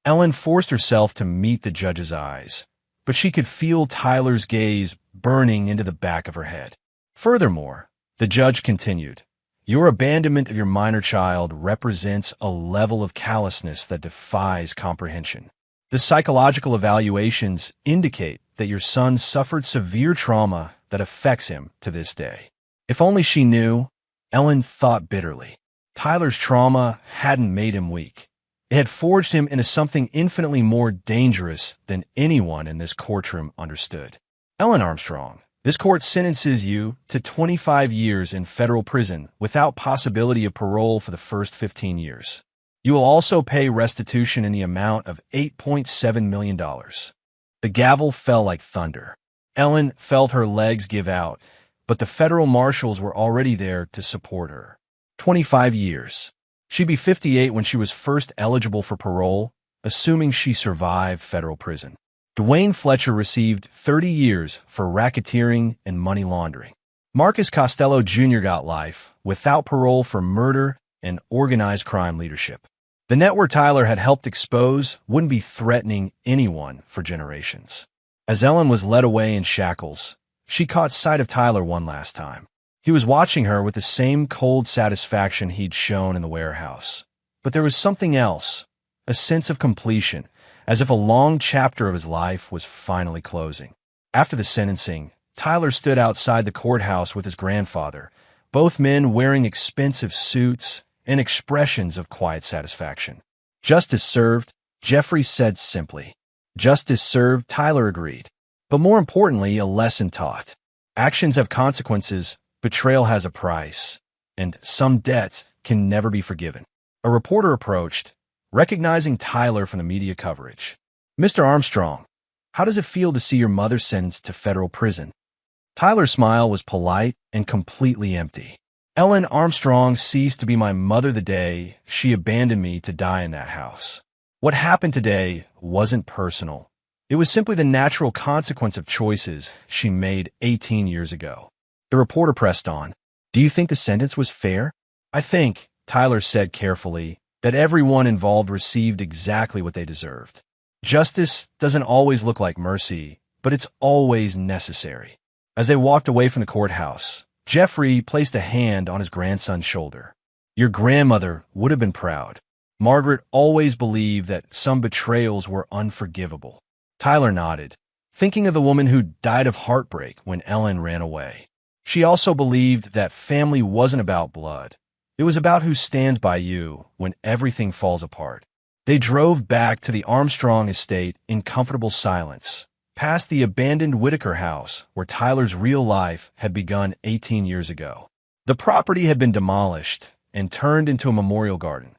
Ellen forced herself to meet the judge's eyes, but she could feel Tyler's gaze burning into the back of her head. "Furthermore," the judge continued, "your abandonment of your minor child represents a level of callousness that defies comprehension. The psychological evaluations indicate that your son suffered severe trauma that affects him to this day." If only she knew, Ellen thought bitterly. Tyler's trauma hadn't made him weak. It had forged him into something infinitely more dangerous than anyone in this courtroom understood. "Ellen Armstrong, this court sentences you to 25 years in federal prison without possibility of parole for the first 15 years. You will also pay restitution in the amount of $8.7 million. The gavel fell like thunder. Ellen felt her legs give out, but the federal marshals were already there to support her. 25 years. She'd be 58 when she was first eligible for parole, assuming she survived federal prison. Dwayne Fletcher received 30 years for racketeering and money laundering. Marcus Costello Jr. got life, without parole, for murder and organized crime leadership. The network Tyler had helped expose wouldn't be threatening anyone for generations. As Ellen was led away in shackles, she caught sight of Tyler one last time. He was watching her with the same cold satisfaction he'd shown in the warehouse. But there was something else, a sense of completion, as if a long chapter of his life was finally closing. After the sentencing, Tyler stood outside the courthouse with his grandfather, both men wearing expensive suits and expressions of quiet satisfaction. "Justice served," Jeffrey said simply. "Justice served," Tyler agreed. "But more importantly, a lesson taught. Actions have consequences, betrayal has a price, and some debts can never be forgiven." A reporter approached, recognizing Tyler from the media coverage. "Mr. Armstrong, how does it feel to see your mother sentenced to federal prison?" Tyler's smile was polite and completely empty. "Ellen Armstrong ceased to be my mother the day she abandoned me to die in that house. What happened today wasn't personal. It was simply the natural consequence of choices she made 18 years ago." The reporter pressed on. "Do you think the sentence was fair?" "I think," Tyler said carefully, "that everyone involved received exactly what they deserved. Justice doesn't always look like mercy, but it's always necessary." As they walked away from the courthouse, Jeffrey placed a hand on his grandson's shoulder. "Your grandmother would have been proud. Margaret always believed that some betrayals were unforgivable." Tyler nodded, thinking of the woman who died of heartbreak when Ellen ran away. She also believed that family wasn't about blood. It was about who stands by you when everything falls apart. They drove back to the Armstrong estate in comfortable silence, past the abandoned Whitaker house where Tyler's real life had begun 18 years ago. The property had been demolished and turned into a memorial garden,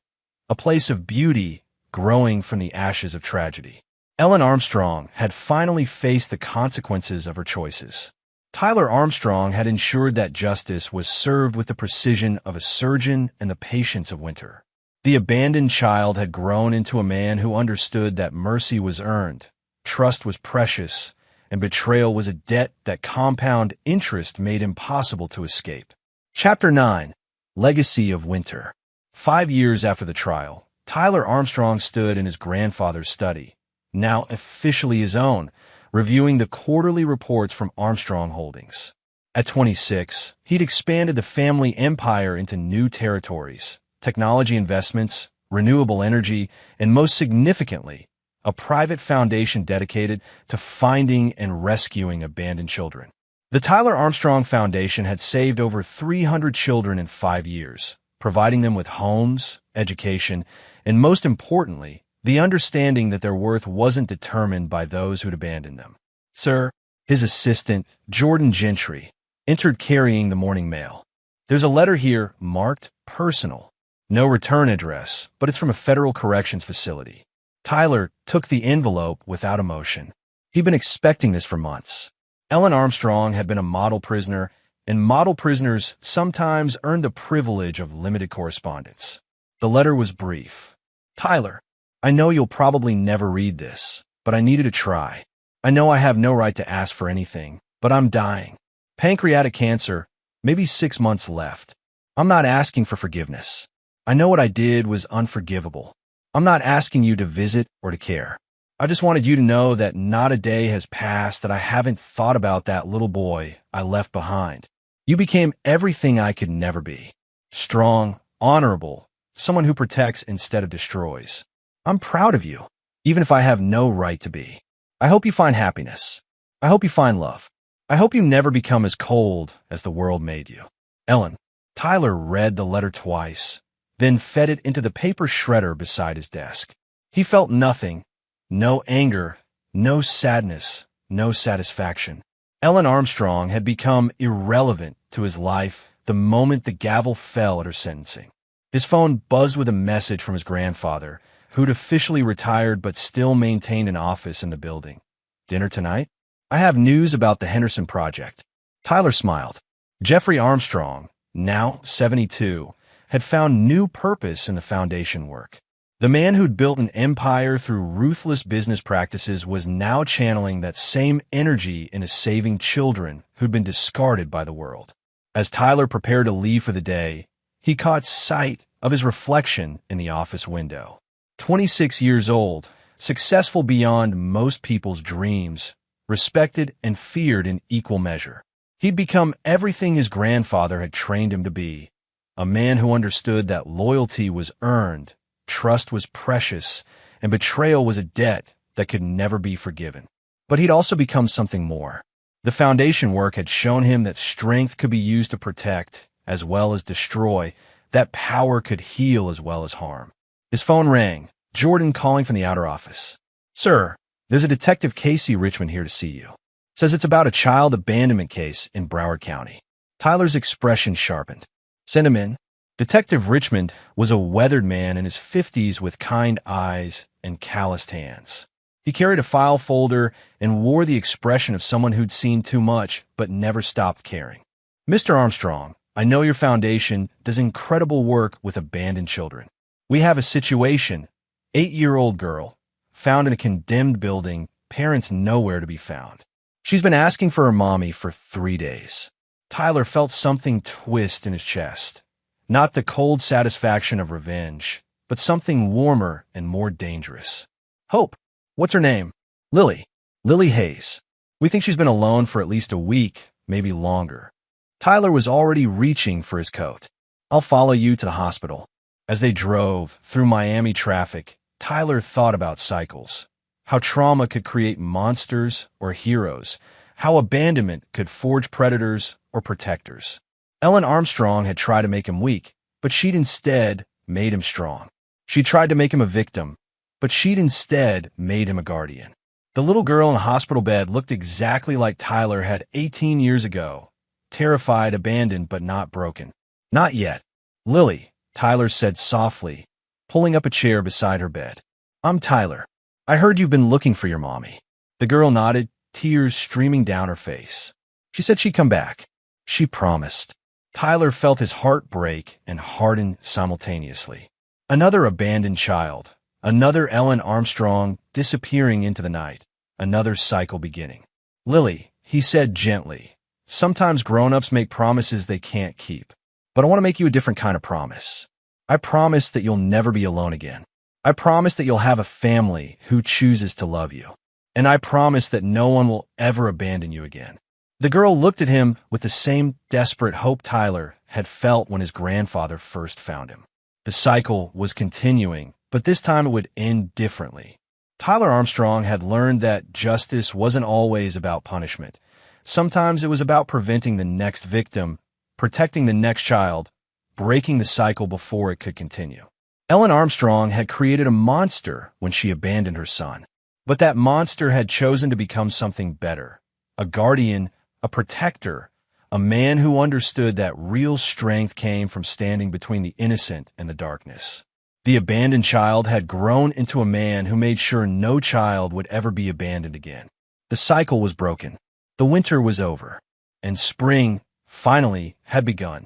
a place of beauty growing from the ashes of tragedy. Ellen Armstrong had finally faced the consequences of her choices. Tyler Armstrong had ensured that justice was served with the precision of a surgeon and the patience of winter. The abandoned child had grown into a man who understood that mercy was earned, trust was precious, and betrayal was a debt that compound interest made impossible to escape. Chapter 9. Legacy of Winter. 5 years after the trial, Tyler Armstrong stood in his grandfather's study, now officially his own, reviewing the quarterly reports from Armstrong Holdings. At 26, he'd expanded the family empire into new territories, technology investments, renewable energy, and most significantly, a private foundation dedicated to finding and rescuing abandoned children. The Tyler Armstrong Foundation had saved over 300 children in 5 years, providing them with homes, education, and most importantly, the understanding that their worth wasn't determined by those who'd abandoned them. "Sir," his assistant, Jordan Gentry, entered carrying the morning mail. "There's a letter here marked personal. No return address, but it's from a federal corrections facility." Tyler took the envelope without emotion. He'd been expecting this for months. Ellen Armstrong had been a model prisoner, and model prisoners sometimes earned the privilege of limited correspondence. The letter was brief. "Tyler, I know you'll probably never read this, but I needed to try. I know I have no right to ask for anything, but I'm dying. Pancreatic cancer, maybe 6 months left. I'm not asking for forgiveness. I know what I did was unforgivable. I'm not asking you to visit or to care. I just wanted you to know that not a day has passed that I haven't thought about that little boy I left behind. You became everything I could never be. Strong, honorable, someone who protects instead of destroys. I'm proud of you, even if I have no right to be. I hope you find happiness. I hope you find love. I hope you never become as cold as the world made you. Ellen." Tyler read the letter twice, then fed it into the paper shredder beside his desk. He felt nothing, no anger, no sadness, no satisfaction. Ellen Armstrong had become irrelevant to his life the moment the gavel fell at her sentencing. His phone buzzed with a message from his grandfather, who'd officially retired but still maintained an office in the building. "Dinner tonight? I have news about the Henderson Project." Tyler smiled. Jeffrey Armstrong, now 72, had found new purpose in the foundation work. The man who'd built an empire through ruthless business practices was now channeling that same energy into saving children who'd been discarded by the world. As Tyler prepared to leave for the day, he caught sight of his reflection in the office window. 26 years old, successful beyond most people's dreams, respected and feared in equal measure. He'd become everything his grandfather had trained him to be, a man who understood that loyalty was earned, trust was precious, and betrayal was a debt that could never be forgiven. But he'd also become something more. The foundation work had shown him that strength could be used to protect, as well as destroy, that power could heal as well as harm. His phone rang. Jordan calling from the outer office. "Sir, there's a Detective Casey Richmond here to see you. Says it's about a child abandonment case in Broward County." Tyler's expression sharpened. "Send him in." Detective Richmond was a weathered man in his 50s with kind eyes and calloused hands. He carried a file folder and wore the expression of someone who'd seen too much but never stopped caring. "Mr. Armstrong, I know your foundation does incredible work with abandoned children. We have a situation, 8-year-old girl, found in a condemned building, parents nowhere to be found. She's been asking for her mommy for 3 days." Tyler felt something twist in his chest. Not the cold satisfaction of revenge, but something warmer and more dangerous. "Hope. What's her name?" "Lily. Lily Hayes. We think she's been alone for at least a week, maybe longer." Tyler was already reaching for his coat. "I'll follow you to the hospital." As they drove through Miami traffic, Tyler thought about cycles. How trauma could create monsters or heroes. How abandonment could forge predators or protectors. Ellen Armstrong had tried to make him weak, but she'd instead made him strong. She tried to make him a victim, but she'd instead made him a guardian. The little girl in the hospital bed looked exactly like Tyler had 18 years ago. Terrified, abandoned, but not broken. "Not yet." "Lily," Tyler said softly, pulling up a chair beside her bed. "I'm Tyler. I heard you've been looking for your mommy." The girl nodded, tears streaming down her face. "She said she'd come back. She promised." Tyler felt his heart break and harden simultaneously. Another abandoned child. Another Ellen Armstrong disappearing into the night. Another cycle beginning. "Lily," he said gently, "sometimes grown-ups make promises they can't keep. But I want to make you a different kind of promise. I promise that you'll never be alone again. I promise that you'll have a family who chooses to love you. And I promise that no one will ever abandon you again." The girl looked at him with the same desperate hope Tyler had felt when his grandfather first found him. The cycle was continuing, but this time it would end differently. Tyler Armstrong had learned that justice wasn't always about punishment. Sometimes it was about preventing the next victim, protecting the next child, breaking the cycle before it could continue. Ellen Armstrong had created a monster when she abandoned her son, but that monster had chosen to become something better, a guardian, a protector, a man who understood that real strength came from standing between the innocent and the darkness. The abandoned child had grown into a man who made sure no child would ever be abandoned again. The cycle was broken. The winter was over, and spring, finally, had begun.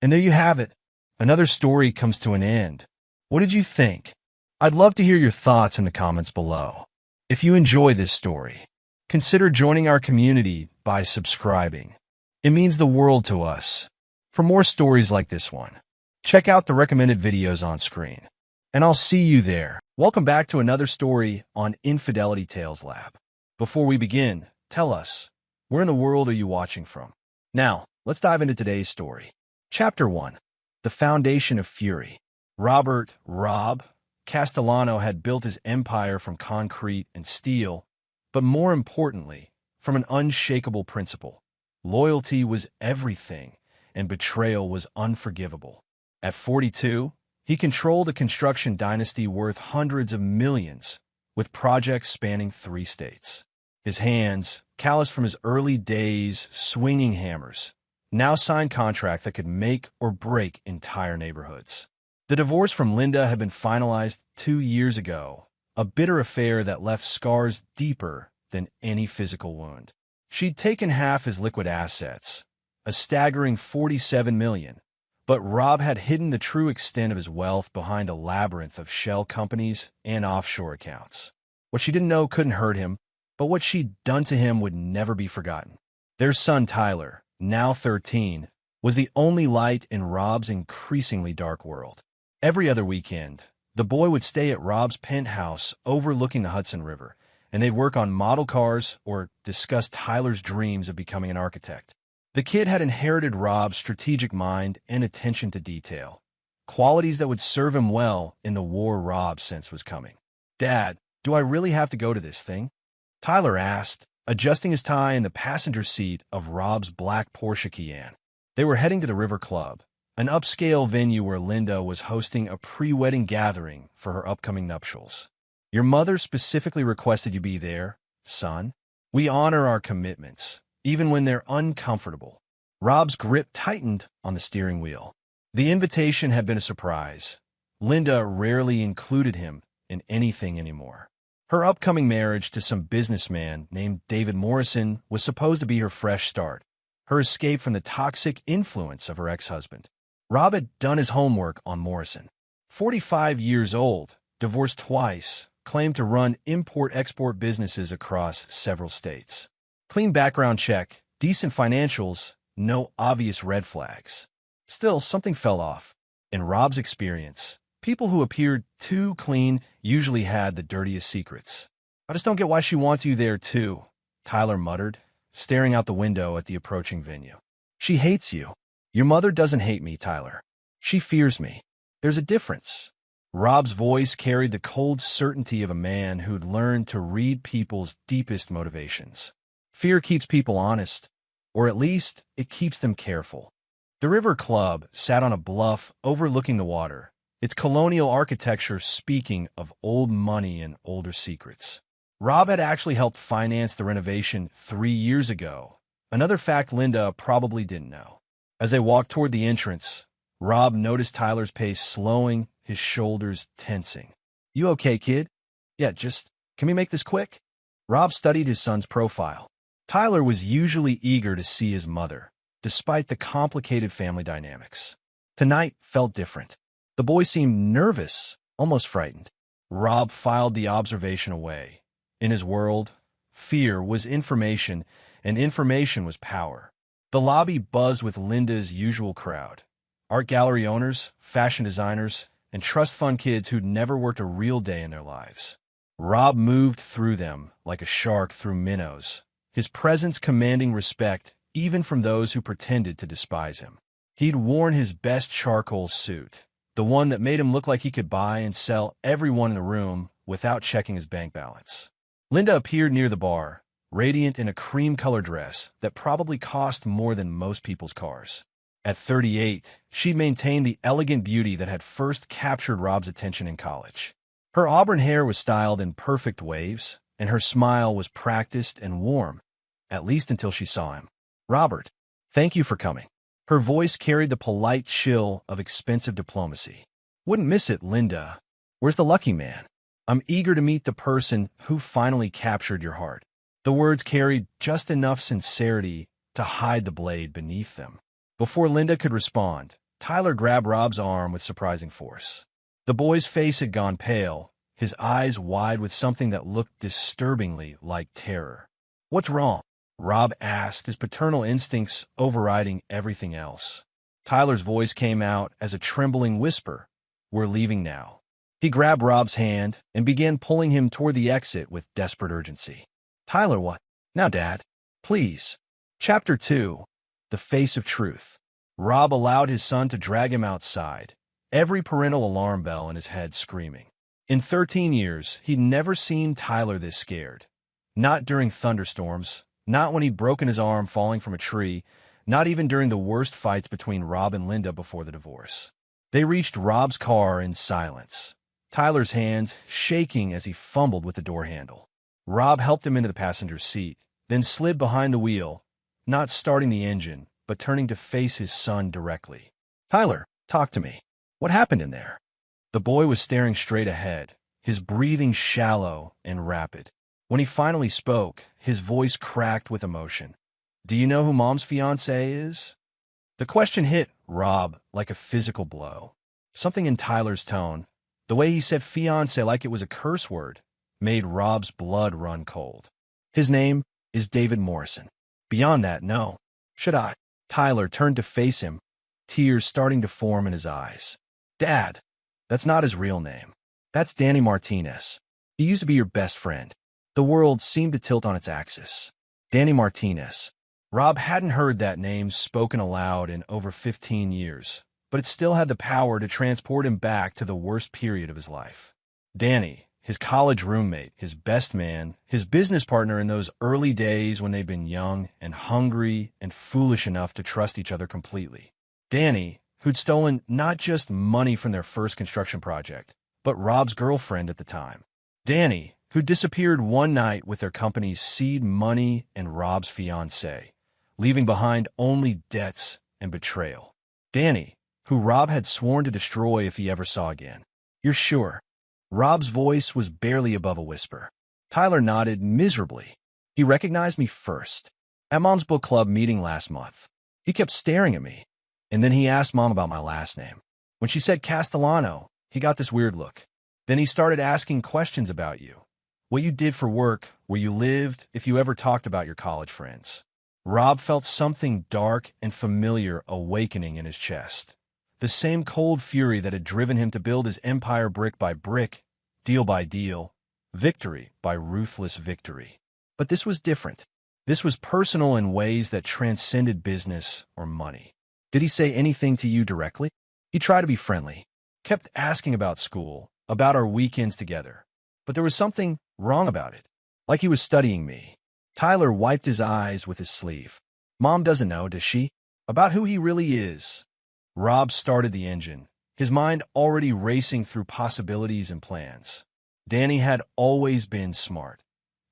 And there you have it. Another story comes to an end. What did you think? I'd love to hear your thoughts in the comments below. If you enjoy this story, consider joining our community by subscribing. It means the world to us. For more stories like this one, check out the recommended videos on screen. And I'll see you there. Welcome back to another story on Infidelity Tales Lab. Before we begin, tell us, where in the world are you watching from? Now, let's dive into today's story. Chapter 1. The Foundation of Fury. Rob Castellano had built his empire from concrete and steel, but more importantly, from an unshakable principle. Loyalty was everything, and betrayal was unforgivable. At 42, he controlled a construction dynasty worth hundreds of millions, with projects spanning 3 states. His hands, calloused from his early days swinging hammers, now signed contracts that could make or break entire neighborhoods. The divorce from Linda had been finalized 2 years ago, a bitter affair that left scars deeper than any physical wound. She'd taken half his liquid assets, a staggering $47 million, but Rob had hidden the true extent of his wealth behind a labyrinth of shell companies and offshore accounts. What she didn't know couldn't hurt him, but what she'd done to him would never be forgotten. Their son Tyler, now 13, was the only light in Rob's increasingly dark world. Every other weekend, the boy would stay at Rob's penthouse overlooking the Hudson River, and they'd work on model cars or discuss Tyler's dreams of becoming an architect. The kid had inherited Rob's strategic mind and attention to detail, qualities that would serve him well in the war Rob sensed was coming. "Dad, do I really have to go to this thing?" Tyler asked, adjusting his tie in the passenger seat of Rob's black Porsche Cayenne. They were heading to the River Club, an upscale venue where Linda was hosting a pre-wedding gathering for her upcoming nuptials. Your mother specifically requested you be there, son. We honor our commitments, even when they're uncomfortable. Rob's grip tightened on the steering wheel. The invitation had been a surprise. Linda rarely included him in anything anymore. Her upcoming marriage to some businessman named David Morrison was supposed to be her fresh start, her escape from the toxic influence of her ex-husband. Rob had done his homework on Morrison. 45 years old, divorced twice, claimed to run import-export businesses across several states. Clean background check, decent financials, no obvious red flags. Still, something fell off. In Rob's experience, people who appeared too clean usually had the dirtiest secrets. I just don't get why she wants you there too, Tyler muttered, staring out the window at the approaching venue. She hates you. Your mother doesn't hate me, Tyler. She fears me. There's a difference. Rob's voice carried the cold certainty of a man who'd learned to read people's deepest motivations. Fear keeps people honest, or at least it keeps them careful. The River Club sat on a bluff overlooking the water, its colonial architecture speaking of old money and older secrets. Rob had actually helped finance the renovation 3 years ago, another fact Linda probably didn't know. As they walked toward the entrance, Rob noticed Tyler's pace slowing, his shoulders tensing. You okay, kid? Yeah, can we make this quick? Rob studied his son's profile. Tyler was usually eager to see his mother, despite the complicated family dynamics. Tonight felt different. The boy seemed nervous, almost frightened. Rob filed the observation away. In his world, fear was information, and information was power. The lobby buzzed with Linda's usual crowd. Art gallery owners, fashion designers, and trust fund kids who'd never worked a real day in their lives. Rob moved through them like a shark through minnows, his presence commanding respect even from those who pretended to despise him. He'd worn his best charcoal suit, the one that made him look like he could buy and sell everyone in the room without checking his bank balance. Linda appeared near the bar, radiant in a cream-colored dress that probably cost more than most people's cars. At 38, she maintained the elegant beauty that had first captured Rob's attention in college. Her auburn hair was styled in perfect waves, and her smile was practiced and warm, at least until she saw him. Robert, thank you for coming. Her voice carried the polite chill of expensive diplomacy. Wouldn't miss it, Linda. Where's the lucky man? I'm eager to meet the person who finally captured your heart. The words carried just enough sincerity to hide the blade beneath them. Before Linda could respond, Tyler grabbed Rob's arm with surprising force. The boy's face had gone pale, his eyes wide with something that looked disturbingly like terror. What's wrong? Rob asked, his paternal instincts overriding everything else. Tyler's voice came out as a trembling whisper. We're leaving now. He grabbed Rob's hand and began pulling him toward the exit with desperate urgency. Tyler, what? Now, Dad. Please. Chapter 2. The Face of Truth. Rob allowed his son to drag him outside, every parental alarm bell in his head screaming. In 13 years, he'd never seen Tyler this scared. Not during thunderstorms, not when he'd broken his arm falling from a tree, not even during the worst fights between Rob and Linda before the divorce. They reached Rob's car in silence, Tyler's hands shaking as he fumbled with the door handle. Rob helped him into the passenger seat, then slid behind the wheel, not starting the engine, but turning to face his son directly. Tyler, talk to me. What happened in there? The boy was staring straight ahead, his breathing shallow and rapid. When he finally spoke, his voice cracked with emotion. Do you know who Mom's fiancé is? The question hit Rob like a physical blow. Something in Tyler's tone, the way he said fiancé like it was a curse word, made Rob's blood run cold. His name is David Morrison. Beyond that, no. Should I? Tyler turned to face him, tears starting to form in his eyes. Dad, that's not his real name. That's Danny Martinez. He used to be your best friend. The world seemed to tilt on its axis. Danny Martinez. Rob hadn't heard that name spoken aloud in over 15 years, but it still had the power to transport him back to the worst period of his life. Danny, his college roommate, his best man, his business partner in those early days when they'd been young and hungry and foolish enough to trust each other completely. Danny, who'd stolen not just money from their first construction project, but Rob's girlfriend at the time. Danny, who disappeared one night with their company's seed money and Rob's fiancée, leaving behind only debts and betrayal. Danny, who Rob had sworn to destroy if he ever saw again. You're sure? Rob's voice was barely above a whisper. Tyler nodded miserably. He recognized me first. At Mom's book club meeting last month. He kept staring at me, and then he asked Mom about my last name. When she said Castellano, he got this weird look. Then he started asking questions about you. What you did for work, where you lived, if you ever talked about your college friends. Rob felt something dark and familiar awakening in his chest. The same cold fury that had driven him to build his empire brick by brick, deal by deal, victory by ruthless victory. But this was different. This was personal in ways that transcended business or money. Did he say anything to you directly? He tried to be friendly, kept asking about school, about our weekends together. But there was something wrong about it, like he was studying me. Tyler wiped his eyes with his sleeve. Mom doesn't know, does she? About who he really is. Rob started the engine, his mind already racing through possibilities and plans. Danny had always been smart,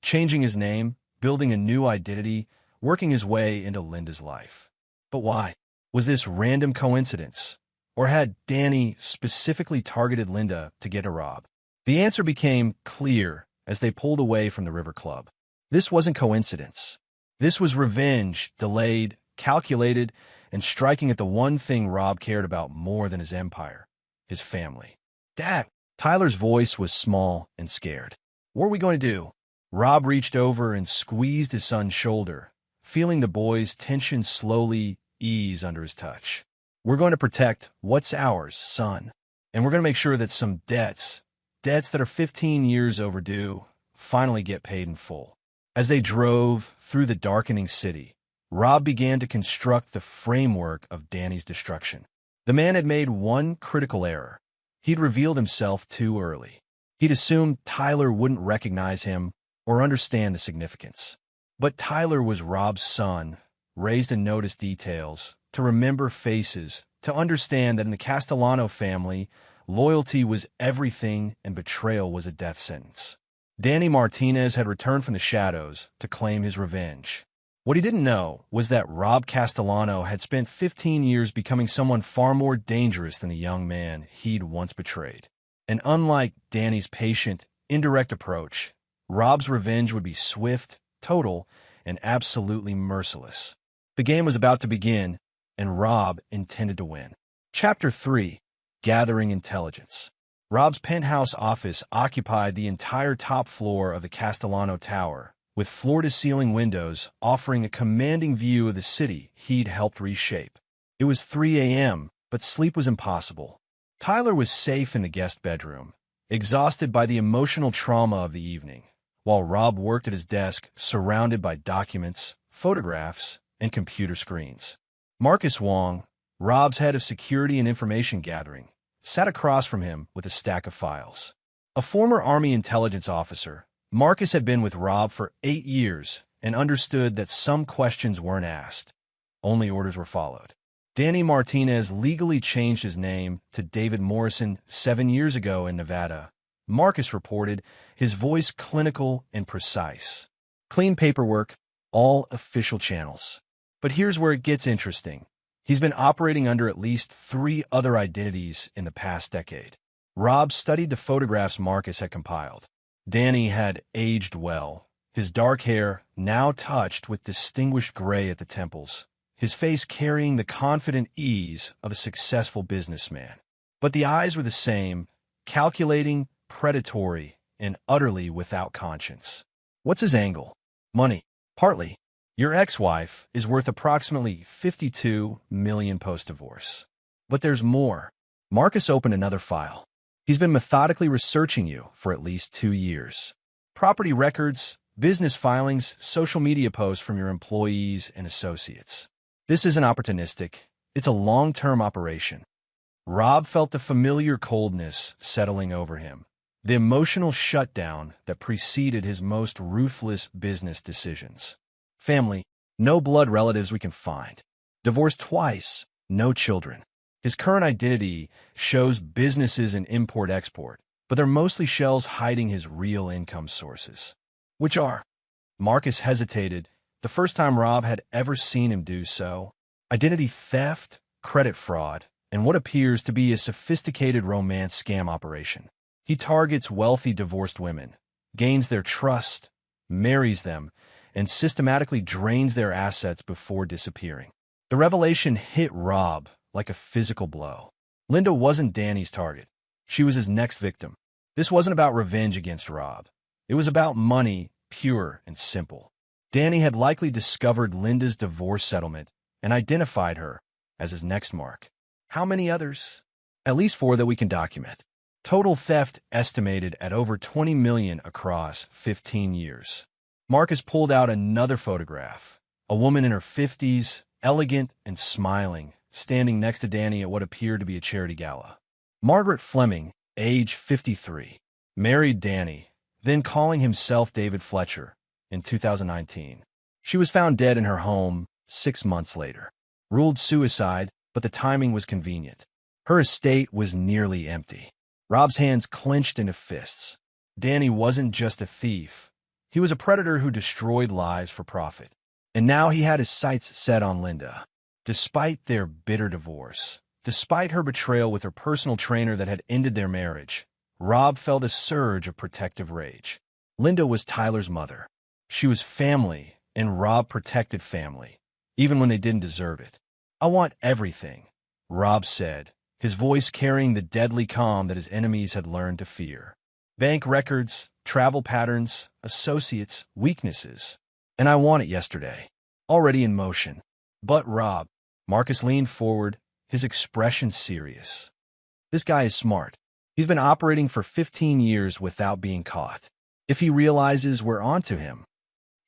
changing his name, building a new identity, working his way into Linda's life. But why? Was this random coincidence? Or had Danny specifically targeted Linda to get at Rob? The answer became clear as they pulled away from the River Club. This wasn't coincidence. This was revenge, delayed, calculated, and striking at the one thing Rob cared about more than his empire, his family. Dad! Tyler's voice was small and scared. What are we going to do? Rob reached over and squeezed his son's shoulder, feeling the boy's tension slowly ease under his touch. We're going to protect what's ours, son. And we're going to make sure that some debts that are 15 years overdue, finally get paid in full. As they drove through the darkening city, Rob began to construct the framework of Danny's destruction. The man had made one critical error. He'd revealed himself too early. He'd assumed Tyler wouldn't recognize him or understand the significance. But Tyler was Rob's son, raised to notice details, to remember faces, to understand that in the Castellano family, loyalty was everything and betrayal was a death sentence. Danny Martinez had returned from the shadows to claim his revenge. What he didn't know was that Rob Castellano had spent 15 years becoming someone far more dangerous than the young man he'd once betrayed. And unlike Danny's patient, indirect approach, Rob's revenge would be swift, total, and absolutely merciless. The game was about to begin, and Rob intended to win. Chapter 3: Gathering Intelligence. Rob's penthouse office occupied the entire top floor of the Castellano Tower, with floor-to-ceiling windows offering a commanding view of the city he'd helped reshape. It was 3 a.m., but sleep was impossible. Tyler was safe in the guest bedroom, exhausted by the emotional trauma of the evening, while Rob worked at his desk surrounded by documents, photographs, and computer screens. Marcus Wong, Rob's head of security and information gathering, sat across from him with a stack of files. A former Army intelligence officer, Marcus had been with Rob for 8 years and understood that some questions weren't asked. Only orders were followed. Danny Martinez legally changed his name to David Morrison 7 years ago in Nevada. Marcus reported, his voice clinical and precise. Clean paperwork, all official channels. But here's where it gets interesting. He's been operating under at least 3 other identities in the past decade. Rob studied the photographs Marcus had compiled. Danny had aged well, his dark hair now touched with distinguished gray at the temples, his face carrying the confident ease of a successful businessman. But the eyes were the same, calculating, predatory, and utterly without conscience. What's his angle? Money. Partly. Your ex-wife is worth approximately $52 million post-divorce. But there's more. Marcus opened another file. He's been methodically researching you for at least 2 years. Property records, business filings, social media posts from your employees and associates. This isn't opportunistic. It's a long-term operation. Rob felt the familiar coldness settling over him. the emotional shutdown that preceded his most ruthless business decisions. Family, no blood relatives we can find. Divorced twice, no children. His current identity shows businesses in import-export, but they're mostly shells hiding his real income sources. Which are? Marcus hesitated, the first time Rob had ever seen him do so. Identity theft, credit fraud, and what appears to be a sophisticated romance scam operation. He targets wealthy divorced women, gains their trust, marries them, and systematically drains their assets before disappearing. The revelation hit Rob like a physical blow. Linda wasn't Danny's target. She was his next victim. This wasn't about revenge against Rob. It was about money, pure and simple. Danny had likely discovered Linda's divorce settlement and identified her as his next mark. How many others? At least 4 that we can document. Total theft estimated at over $20 million across 15 years. Marcus pulled out another photograph. A woman in her 50s, elegant and smiling, standing next to Danny at what appeared to be a charity gala. Margaret Fleming, age 53, married Danny, then calling himself David Fletcher, in 2019. She was found dead in her home 6 months later. Ruled suicide, but the timing was convenient. Her estate was nearly empty. Rob's hands clenched into fists. Danny wasn't just a thief. He was a predator who destroyed lives for profit. And now he had his sights set on Linda. Despite their bitter divorce, despite her betrayal with her personal trainer that had ended their marriage, Rob felt a surge of protective rage. Linda was Tyler's mother. She was family, and Rob protected family, even when they didn't deserve it. "I want everything," Rob said, his voice carrying the deadly calm that his enemies had learned to fear. "Bank records, travel patterns, associates, weaknesses. And I want it yesterday, already in motion." "But Rob," Marcus leaned forward, his expression serious. "This guy is smart. He's been operating for 15 years without being caught. If he realizes we're onto him,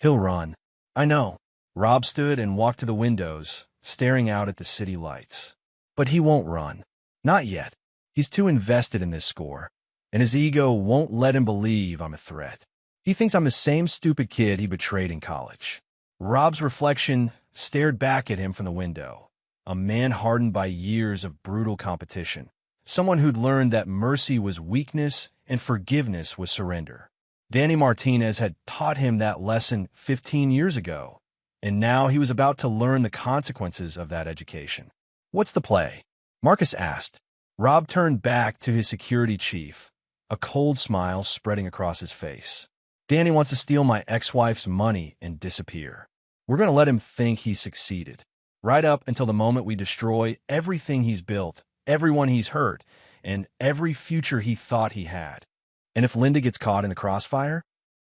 he'll run." "I know." Rob stood and walked to the windows, staring out at the city lights. "But he won't run. Not yet. He's too invested in this score, and his ego won't let him believe I'm a threat. He thinks I'm the same stupid kid he betrayed in college." Rob's reflection stared back at him from the window, a man hardened by years of brutal competition, someone who'd learned that mercy was weakness and forgiveness was surrender. Danny Martinez had taught him that lesson 15 years ago, and now he was about to learn the consequences of that education. "What's the play?" Marcus asked. Rob turned back to his security chief, a cold smile spreading across his face. "Danny wants to steal my ex-wife's money and disappear. We're going to let him think he succeeded, right up until the moment we destroy everything he's built, everyone he's hurt, and every future he thought he had. And if Linda gets caught in the crossfire?"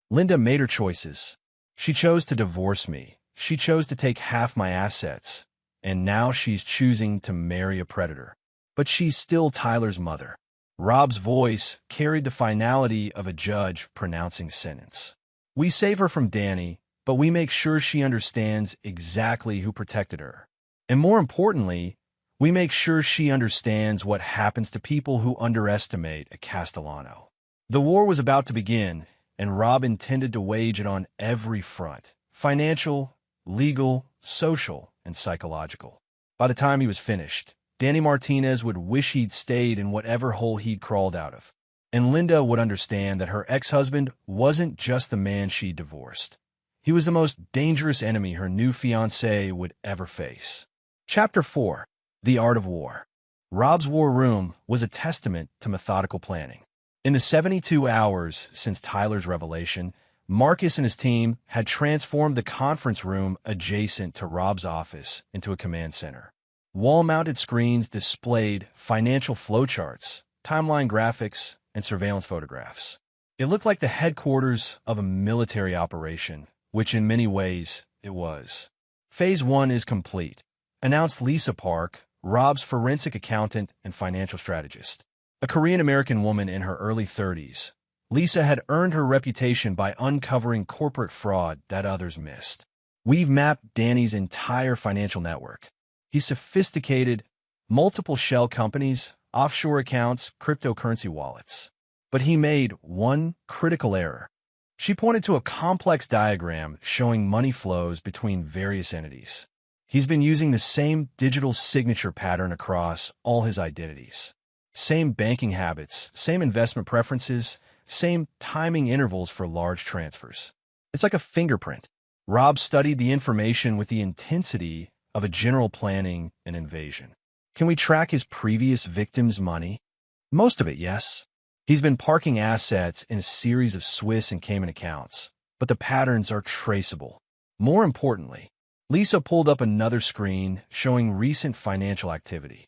Linda made her choices. She chose to divorce me. She chose to take half my assets. And now she's choosing to marry a predator. But she's still Tyler's mother. Rob's voice carried the finality of a judge pronouncing sentence. "We save her from Danny, but we make sure she understands exactly who protected her. And more importantly, we make sure she understands what happens to people who underestimate a Castellano." The war was about to begin, and Rob intended to wage it on every front: financial, legal, social, and psychological. By the time he was finished, Danny Martinez would wish he'd stayed in whatever hole he'd crawled out of. And Linda would understand that her ex-husband wasn't just the man she divorced. He was the most dangerous enemy her new fiancé would ever face. Chapter 4. The Art of War. Rob's war room was a testament to methodical planning. In the 72 hours since Tyler's revelation, Marcus and his team had transformed the conference room adjacent to Rob's office into a command center. Wall-mounted screens displayed financial flowcharts, timeline graphics, and surveillance photographs. It looked like the headquarters of a military operation, which in many ways it was. "Phase 1 is complete," announced Lisa Park, Rob's forensic accountant and financial strategist. A Korean-American woman in her early 30s, Lisa had earned her reputation by uncovering corporate fraud that others missed. "We've mapped Danny's entire financial network. He's sophisticated, multiple shell companies, offshore accounts, cryptocurrency wallets. But he made one critical error. She pointed to a complex diagram showing money flows between various entities. He's been using the same digital signature pattern across all his identities. Same banking habits, same investment preferences, same timing intervals for large transfers. It's like a fingerprint. Rob studied the information with the intensity of a general planning an invasion. Can we track his previous victims' money? Most of it, yes. He's been parking assets in a series of Swiss and Cayman accounts, but the patterns are traceable. More importantly, Lisa pulled up another screen showing recent financial activity.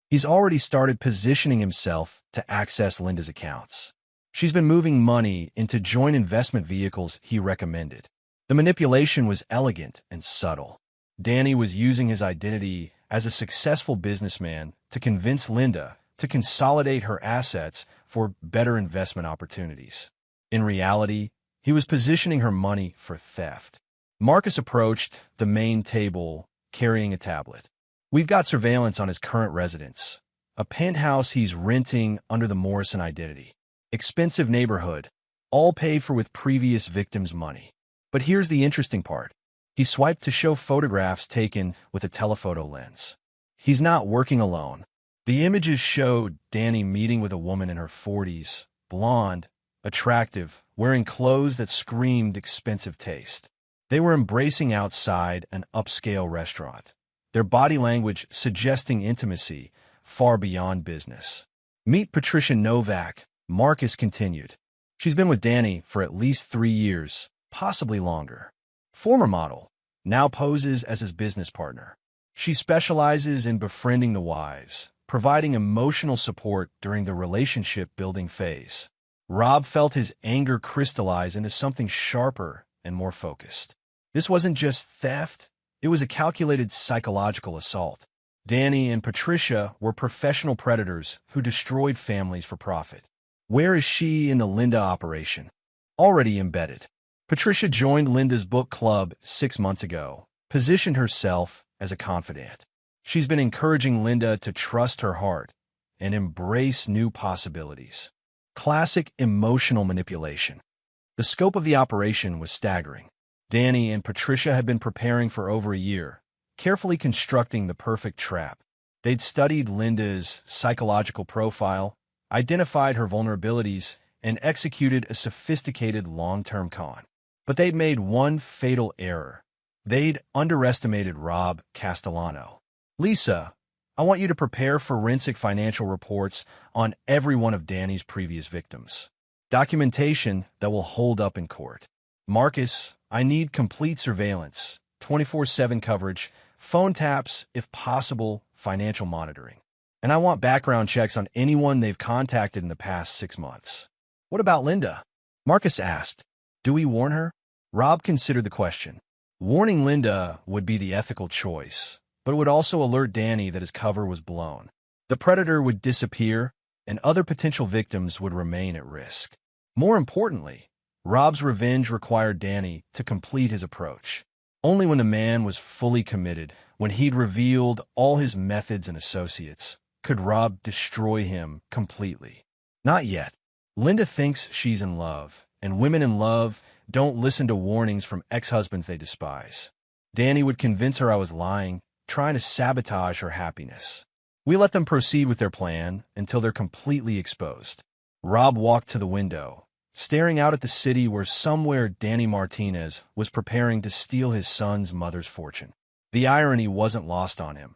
He's already started positioning himself to access Linda's accounts. She's been moving money into joint investment vehicles he recommended. The manipulation was elegant and subtle. Danny was using his identity as a successful businessman to convince Linda to consolidate her assets for better investment opportunities. In reality, he was positioning her money for theft. Marcus approached the main table carrying a tablet. We've got surveillance on his current residence, a penthouse he's renting under the Morrison identity. Expensive neighborhood, all paid for with previous victims' money. But here's the interesting part. He swiped to show photographs taken with a telephoto lens. He's not working alone. The images showed Danny meeting with a woman in her 40s, blonde, attractive, wearing clothes that screamed expensive taste. They were embracing outside an upscale restaurant, their body language suggesting intimacy far beyond business. Meet Patricia Novak, Marcus continued. She's been with Danny for at least 3 years, possibly longer. Former model, now poses as his business partner. She specializes in befriending the wives, providing emotional support during the relationship-building phase. Rob felt his anger crystallize into something sharper and more focused. This wasn't just theft, it was a calculated psychological assault. Danny and Patricia were professional predators who destroyed families for profit. Where is she in the Linda operation? Already embedded. Patricia joined Linda's book club 6 months ago, positioned herself as a confidant. She's been encouraging Linda to trust her heart and embrace new possibilities. Classic emotional manipulation. The scope of the operation was staggering. Danny and Patricia had been preparing for over a year, carefully constructing the perfect trap. They'd studied Linda's psychological profile, identified her vulnerabilities, and executed a sophisticated long-term con. But they'd made one fatal error. They'd underestimated Rob Castellano. Lisa, I want you to prepare forensic financial reports on every one of Danny's previous victims. Documentation that will hold up in court. Marcus, I need complete surveillance, 24/7 coverage, phone taps, if possible, financial monitoring. And I want background checks on anyone they've contacted in the past 6 months. What about Linda? Marcus asked. Do we warn her? Rob considered the question. Warning Linda would be the ethical choice, but it would also alert Danny that his cover was blown. The predator would disappear, and other potential victims would remain at risk. More importantly, Rob's revenge required Danny to complete his approach. Only when the man was fully committed, when he'd revealed all his methods and associates, could Rob destroy him completely. Not yet. Linda thinks she's in love, and women in love don't listen to warnings from ex-husbands they despise. Danny would convince her I was lying, trying to sabotage her happiness. We let them proceed with their plan until they're completely exposed. Rob walked to the window, staring out at the city where somewhere Danny Martinez was preparing to steal his son's mother's fortune. The irony wasn't lost on him.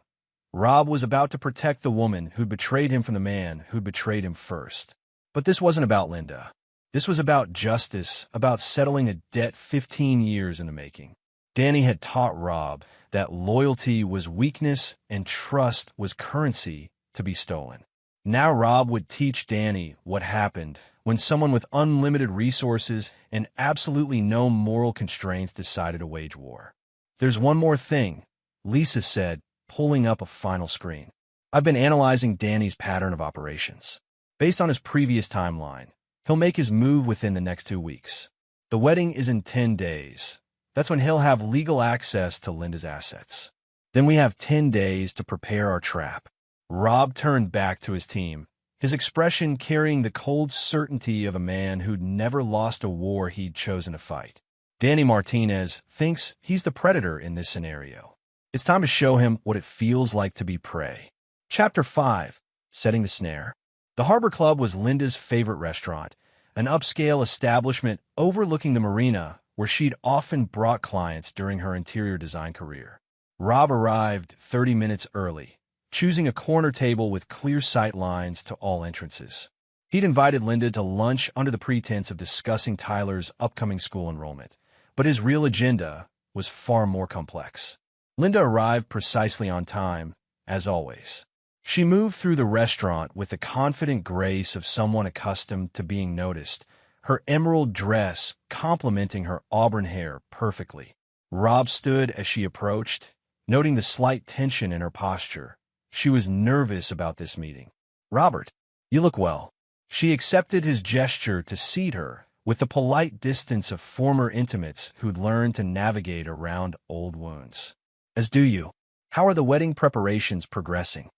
Rob was about to protect the woman who'd betrayed him from the man who'd betrayed him first. But this wasn't about Linda. This was about justice, about settling a debt 15 years in the making. Danny had taught Rob that loyalty was weakness and trust was currency to be stolen. Now Rob would teach Danny what happened when someone with unlimited resources and absolutely no moral constraints decided to wage war. There's one more thing, Lisa said, pulling up a final screen. I've been analyzing Danny's pattern of operations. Based on his previous timeline, he'll make his move within the next 2 weeks. The wedding is in 10 days. That's when he'll have legal access to Linda's assets. Then we have 10 days to prepare our trap. Rob turned back to his team, his expression carrying the cold certainty of a man who'd never lost a war he'd chosen to fight. Danny Martinez thinks he's the predator in this scenario. It's time to show him what it feels like to be prey. Chapter 5. Setting the Snare. The Harbor Club was Linda's favorite restaurant, an upscale establishment overlooking the marina where she'd often brought clients during her interior design career. Rob arrived 30 minutes early, choosing a corner table with clear sight lines to all entrances. He'd invited Linda to lunch under the pretense of discussing Tyler's upcoming school enrollment, but his real agenda was far more complex. Linda arrived precisely on time, as always. She moved through the restaurant with the confident grace of someone accustomed to being noticed, her emerald dress complementing her auburn hair perfectly. Rob stood as she approached, noting the slight tension in her posture. She was nervous about this meeting. "Robert, you look well." She accepted his gesture to seat her, with the polite distance of former intimates who'd learned to navigate around old wounds. "As do you. How are the wedding preparations progressing?"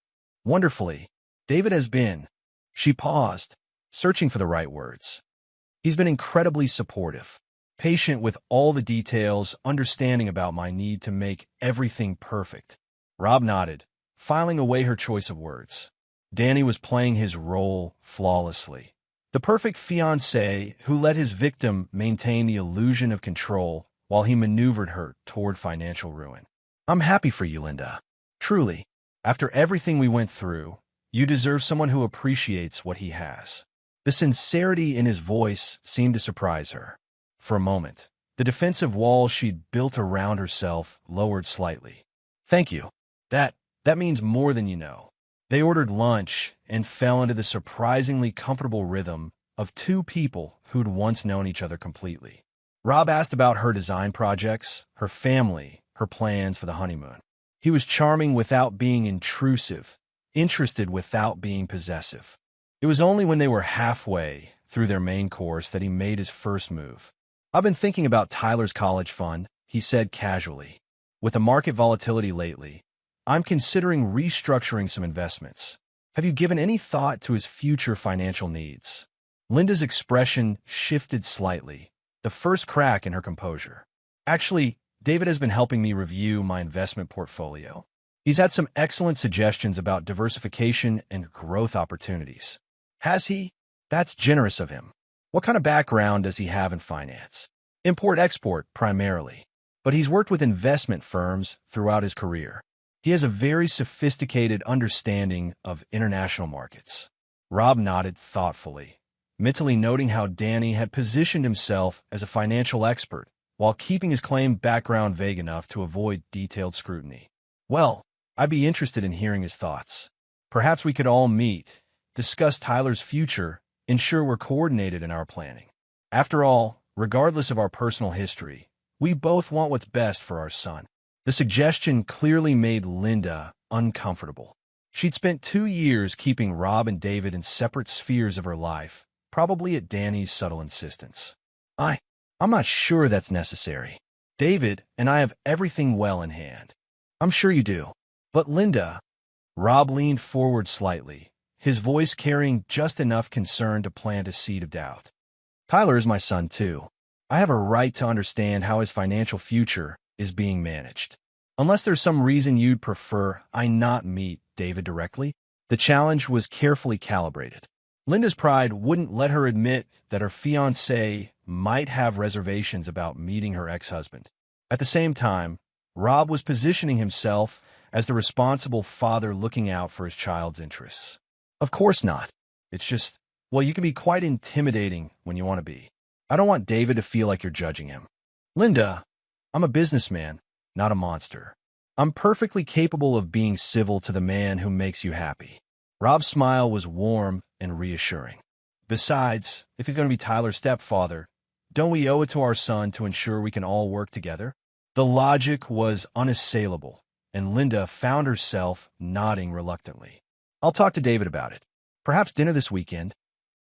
"Wonderfully. David has been." She paused, searching for the right words. "He's been incredibly supportive, patient with all the details, understanding about my need to make everything perfect." Rob nodded, filing away her choice of words. Danny was playing his role flawlessly. The perfect fiancé who let his victim maintain the illusion of control while he maneuvered her toward financial ruin. "I'm happy for you, Linda. Truly. After everything we went through, you deserve someone who appreciates what he has." The sincerity in his voice seemed to surprise her. For a moment, the defensive wall she'd built around herself lowered slightly. "Thank you. That means more than you know." They ordered lunch and fell into the surprisingly comfortable rhythm of two people who'd once known each other completely. Rob asked about her design projects, her family, her plans for the honeymoon. He was charming without being intrusive, interested without being possessive. It was only when they were halfway through their main course that he made his first move. "I've been thinking about Tyler's college fund," he said casually. "With the market volatility lately, I'm considering restructuring some investments. Have you given any thought to his future financial needs?" Linda's expression shifted slightly, the first crack in her composure. "Actually, David has been helping me review my investment portfolio. He's had some excellent suggestions about diversification and growth opportunities." "Has he? That's generous of him. What kind of background does he have in finance?" "Import-export, primarily. But he's worked with investment firms throughout his career. He has a very sophisticated understanding of international markets." Rob nodded thoughtfully, mentally noting how Danny had positioned himself as a financial expert while keeping his claimed background vague enough to avoid detailed scrutiny. "Well, I'd be interested in hearing his thoughts. Perhaps we could all meet, discuss Tyler's future, ensure we're coordinated in our planning. After all, regardless of our personal history, we both want what's best for our son." The suggestion clearly made Linda uncomfortable. She'd spent 2 years keeping Rob and David in separate spheres of her life, probably at Danny's subtle insistence. I'm not sure that's necessary. David and I have everything well in hand." "I'm sure you do. But Linda..." Rob leaned forward slightly, his voice carrying just enough concern to plant a seed of doubt. "Tyler is my son, too. I have a right to understand how his financial future is being managed. Unless there's some reason you'd prefer I not meet David directly." The challenge was carefully calibrated. Linda's pride wouldn't let her admit that her fiancé might have reservations about meeting her ex-husband. At the same time, Rob was positioning himself as the responsible father looking out for his child's interests. "Of course not. It's just, well, you can be quite intimidating when you want to be. I don't want David to feel like you're judging him." "Linda, I'm a businessman, not a monster. I'm perfectly capable of being civil to the man who makes you happy." Rob's smile was warm and reassuring. "Besides, if he's going to be Tyler's stepfather, don't we owe it to our son to ensure we can all work together?" The logic was unassailable, and Linda found herself nodding reluctantly. "I'll talk to David about it. Perhaps dinner this weekend?"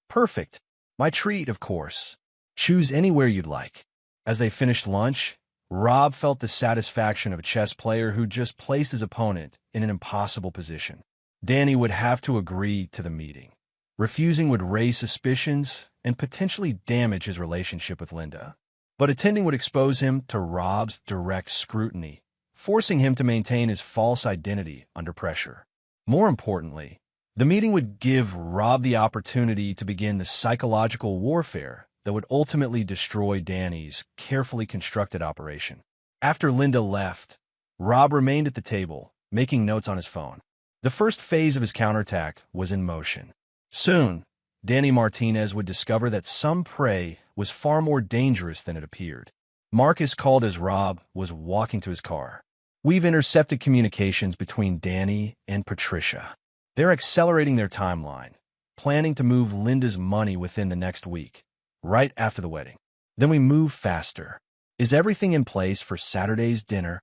"Perfect. My treat, of course. Choose anywhere you'd like." As they finished lunch, Rob felt the satisfaction of a chess player who just placed his opponent in an impossible position. Danny would have to agree to the meeting. Refusing would raise suspicions and potentially damage his relationship with Linda. But attending would expose him to Rob's direct scrutiny, forcing him to maintain his false identity under pressure. More importantly, the meeting would give Rob the opportunity to begin the psychological warfare that would ultimately destroy Danny's carefully constructed operation. After Linda left, Rob remained at the table, making notes on his phone. The first phase of his counterattack was in motion. Soon, Danny Martinez would discover that some prey was far more dangerous than it appeared. Marcus called as Rob was walking to his car. "We've intercepted communications between Danny and Patricia. They're accelerating their timeline, planning to move Linda's money within the next week, right after the wedding. Then we move faster. Is everything in place for Saturday's dinner?"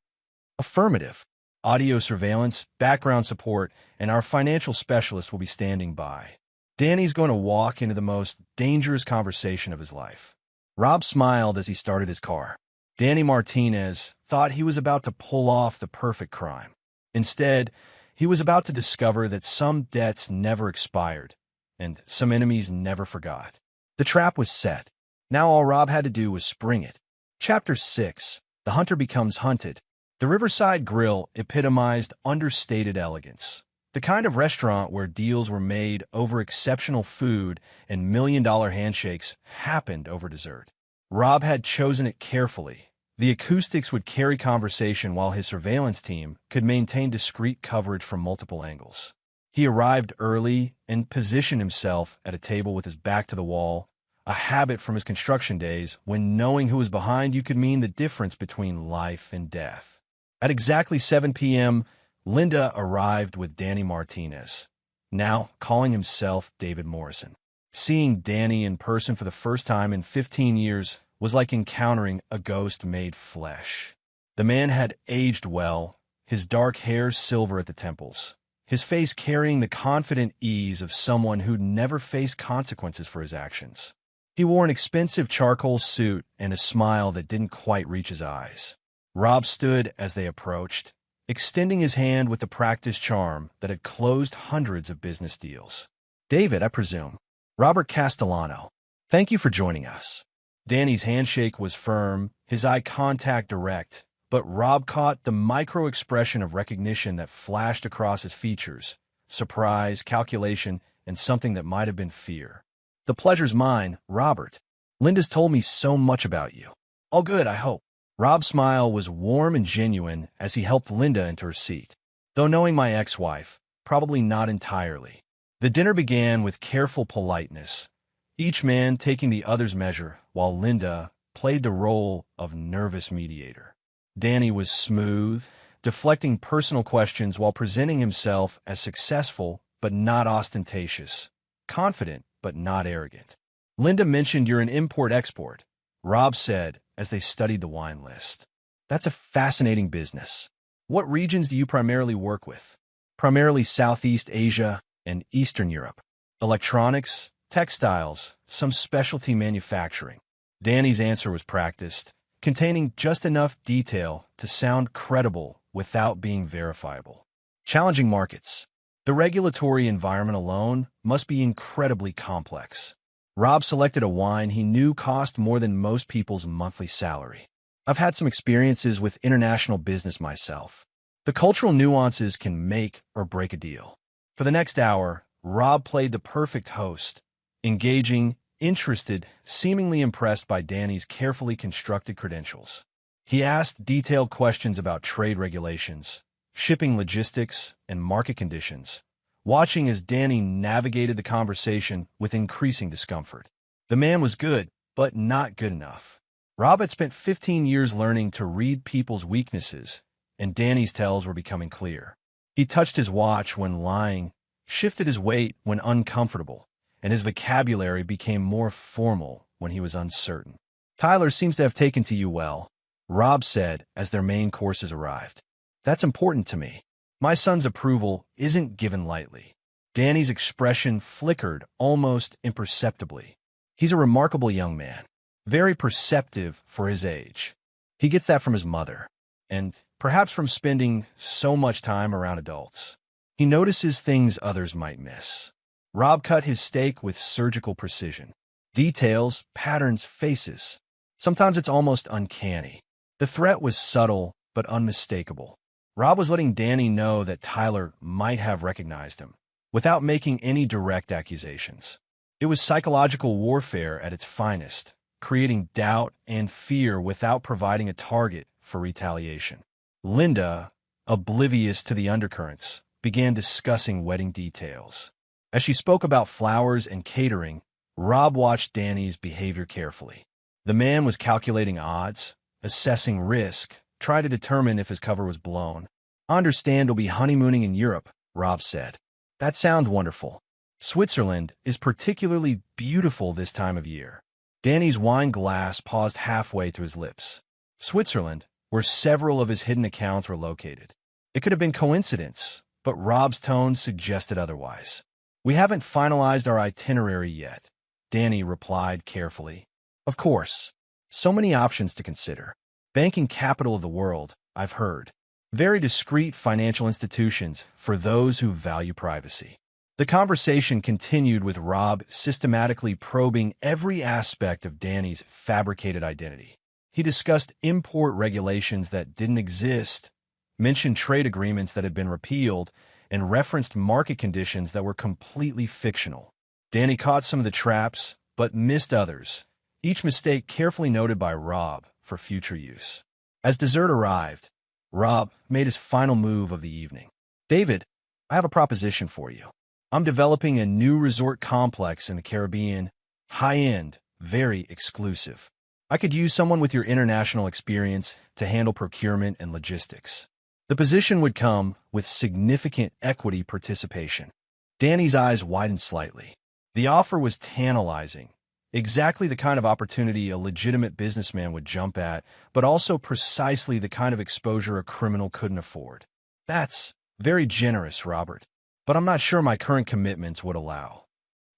"Affirmative. Audio surveillance, background support, and our financial specialist will be standing by." Danny's going to walk into the most dangerous conversation of his life. Rob smiled as he started his car. Danny Martinez thought he was about to pull off the perfect crime. Instead, he was about to discover that some debts never expired, and some enemies never forgot. The trap was set. Now all Rob had to do was spring it. Chapter 6. The Hunter Becomes Hunted. The Riverside Grill epitomized understated elegance. The kind of restaurant where deals were made over exceptional food and million-dollar handshakes happened over dessert. Rob had chosen it carefully. The acoustics would carry conversation while his surveillance team could maintain discreet coverage from multiple angles. He arrived early and positioned himself at a table with his back to the wall, a habit from his construction days when knowing who was behind you could mean the difference between life and death. At exactly 7 p.m., Linda arrived with Danny Martinez, now calling himself David Morrison. Seeing Danny in person for the first time in 15 years was like encountering a ghost made flesh. The man had aged well, his dark hair silver at the temples, his face carrying the confident ease of someone who'd never faced consequences for his actions. He wore an expensive charcoal suit and a smile that didn't quite reach his eyes. Rob stood as they approached, extending his hand with the practiced charm that had closed hundreds of business deals. "David, I presume." "Robert Castellano. Thank you for joining us." Danny's handshake was firm, his eye contact direct, but Rob caught the micro-expression of recognition that flashed across his features: surprise, calculation, and something that might have been fear. "The pleasure's mine, Robert. Linda's told me so much about you." "All good, I hope." Rob's smile was warm and genuine as he helped Linda into her seat. "Though knowing my ex-wife, probably not entirely." The dinner began with careful politeness, each man taking the other's measure, while Linda played the role of nervous mediator. Danny was smooth, deflecting personal questions while presenting himself as successful but not ostentatious, confident but not arrogant. "Linda mentioned you're an import-export," Rob said as they studied the wine list. "That's a fascinating business. What regions do you primarily work with?" "Primarily Southeast Asia and Eastern Europe. Electronics, textiles, some specialty manufacturing." Danny's answer was practiced, containing just enough detail to sound credible without being verifiable. "Challenging markets. The regulatory environment alone must be incredibly complex." Rob selected a wine he knew cost more than most people's monthly salary. "I've had some experiences with international business myself. The cultural nuances can make or break a deal." For the next hour, Rob played the perfect host, engaging, interested, seemingly impressed by Danny's carefully constructed credentials. He asked detailed questions about trade regulations, shipping logistics, and market conditions, watching as Danny navigated the conversation with increasing discomfort. The man was good, but not good enough. Rob had spent 15 years learning to read people's weaknesses, and Danny's tells were becoming clear. He touched his watch when lying, shifted his weight when uncomfortable, and his vocabulary became more formal when he was uncertain. "Tyler seems to have taken to you well," Rob said as their main courses arrived. "That's important to me. My son's approval isn't given lightly." Danny's expression flickered almost imperceptibly. "He's a remarkable young man, very perceptive for his age. He gets that from his mother, and perhaps from spending so much time around adults. He notices things others might miss." Rob cut his steak with surgical precision. Details, patterns, faces. Sometimes it's almost uncanny. The threat was subtle but unmistakable. Rob was letting Danny know that Tyler might have recognized him, without making any direct accusations. It was psychological warfare at its finest, creating doubt and fear without providing a target for retaliation. Linda, oblivious to the undercurrents, began discussing wedding details. As she spoke about flowers and catering, Rob watched Danny's behavior carefully. The man was calculating odds, assessing risk, trying to determine if his cover was blown. "I understand you'll be honeymooning in Europe," Rob said. "That sounds wonderful. Switzerland is particularly beautiful this time of year." Danny's wine glass paused halfway to his lips. Switzerland, where several of his hidden accounts were located. It could have been coincidence, but Rob's tone suggested otherwise. "We haven't finalized our itinerary yet," Danny replied carefully. "Of course. So many options to consider. Banking capital of the world, I've heard. Very discreet financial institutions for those who value privacy." The conversation continued with Rob systematically probing every aspect of Danny's fabricated identity. He discussed import regulations that didn't exist, mentioned trade agreements that had been repealed, and referenced market conditions that were completely fictional. Danny caught some of the traps, but missed others, each mistake carefully noted by Rob for future use. As dessert arrived, Rob made his final move of the evening. "David, I have a proposition for you. I'm developing a new resort complex in the Caribbean, high-end, very exclusive. I could use someone with your international experience to handle procurement and logistics. The position would come with significant equity participation." Danny's eyes widened slightly. The offer was tantalizing, exactly the kind of opportunity a legitimate businessman would jump at, but also precisely the kind of exposure a criminal couldn't afford. "That's very generous, Robert, but I'm not sure my current commitments would allow.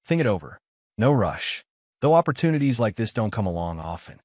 Think it over. No rush, though opportunities like this don't come along often."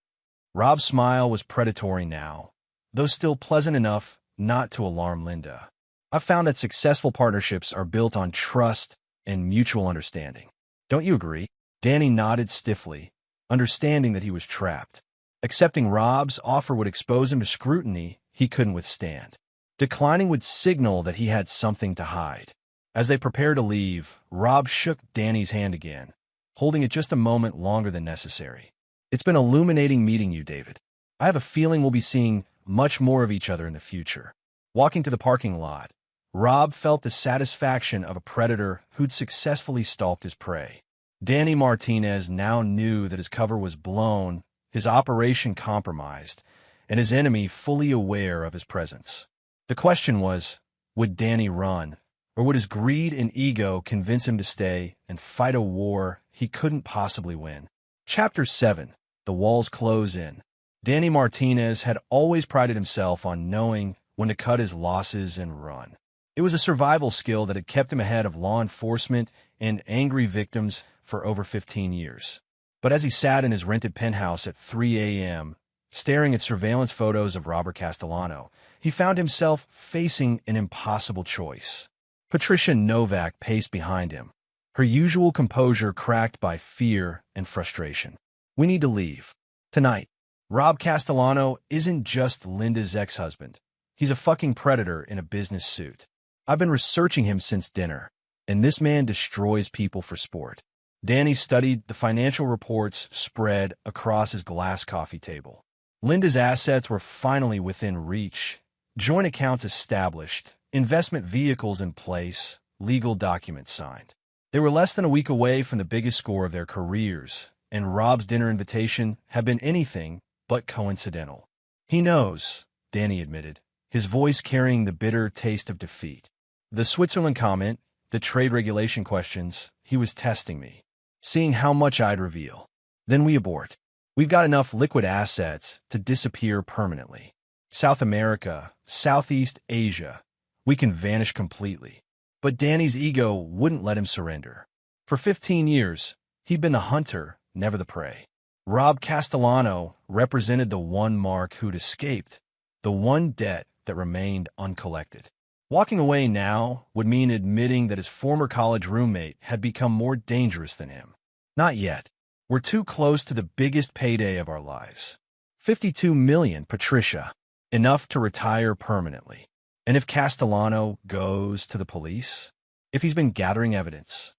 Rob's smile was predatory now, though still pleasant enough not to alarm Linda. "I've found that successful partnerships are built on trust and mutual understanding. Don't you agree?" Danny nodded stiffly, understanding that he was trapped. Accepting Rob's offer would expose him to scrutiny he couldn't withstand. Declining would signal that he had something to hide. As they prepared to leave, Rob shook Danny's hand again, holding it just a moment longer than necessary. "It's been illuminating meeting you, David. I have a feeling we'll be seeing much more of each other in the future." Walking to the parking lot, Rob felt the satisfaction of a predator who'd successfully stalked his prey. Danny Martinez now knew that his cover was blown, his operation compromised, and his enemy fully aware of his presence. The question was, would Danny run, or would his greed and ego convince him to stay and fight a war he couldn't possibly win? Chapter 7. The Walls Close In. Danny Martinez had always prided himself on knowing when to cut his losses and run. It was a survival skill that had kept him ahead of law enforcement and angry victims for over 15 years. But as he sat in his rented penthouse at 3 a.m., staring at surveillance photos of Robert Castellano, he found himself facing an impossible choice. Patricia Novak paced behind him, her usual composure cracked by fear and frustration. "We need to leave. Tonight. Rob Castellano isn't just Linda's ex-husband. He's a fucking predator in a business suit. I've been researching him since dinner, and this man destroys people for sport." Danny studied the financial reports spread across his glass coffee table. Linda's assets were finally within reach, joint accounts established, investment vehicles in place, legal documents signed. They were less than a week away from the biggest score of their careers, and Rob's dinner invitation had been anything but coincidental. "He knows," Danny admitted, his voice carrying the bitter taste of defeat. "The Switzerland comment, the trade regulation questions, he was testing me, seeing how much I'd reveal. Then we abort. We've got enough liquid assets to disappear permanently. South America, Southeast Asia, we can vanish completely." But Danny's ego wouldn't let him surrender. For 15 years, he'd been the hunter, never the prey. Rob Castellano represented the one mark who'd escaped, the one debt that remained uncollected. Walking away now would mean admitting that his former college roommate had become more dangerous than him. Not yet. We're too close to the biggest payday of our lives. 52 million, Patricia. Enough to retire permanently. And if Castellano goes to the police? If he's been gathering evidence?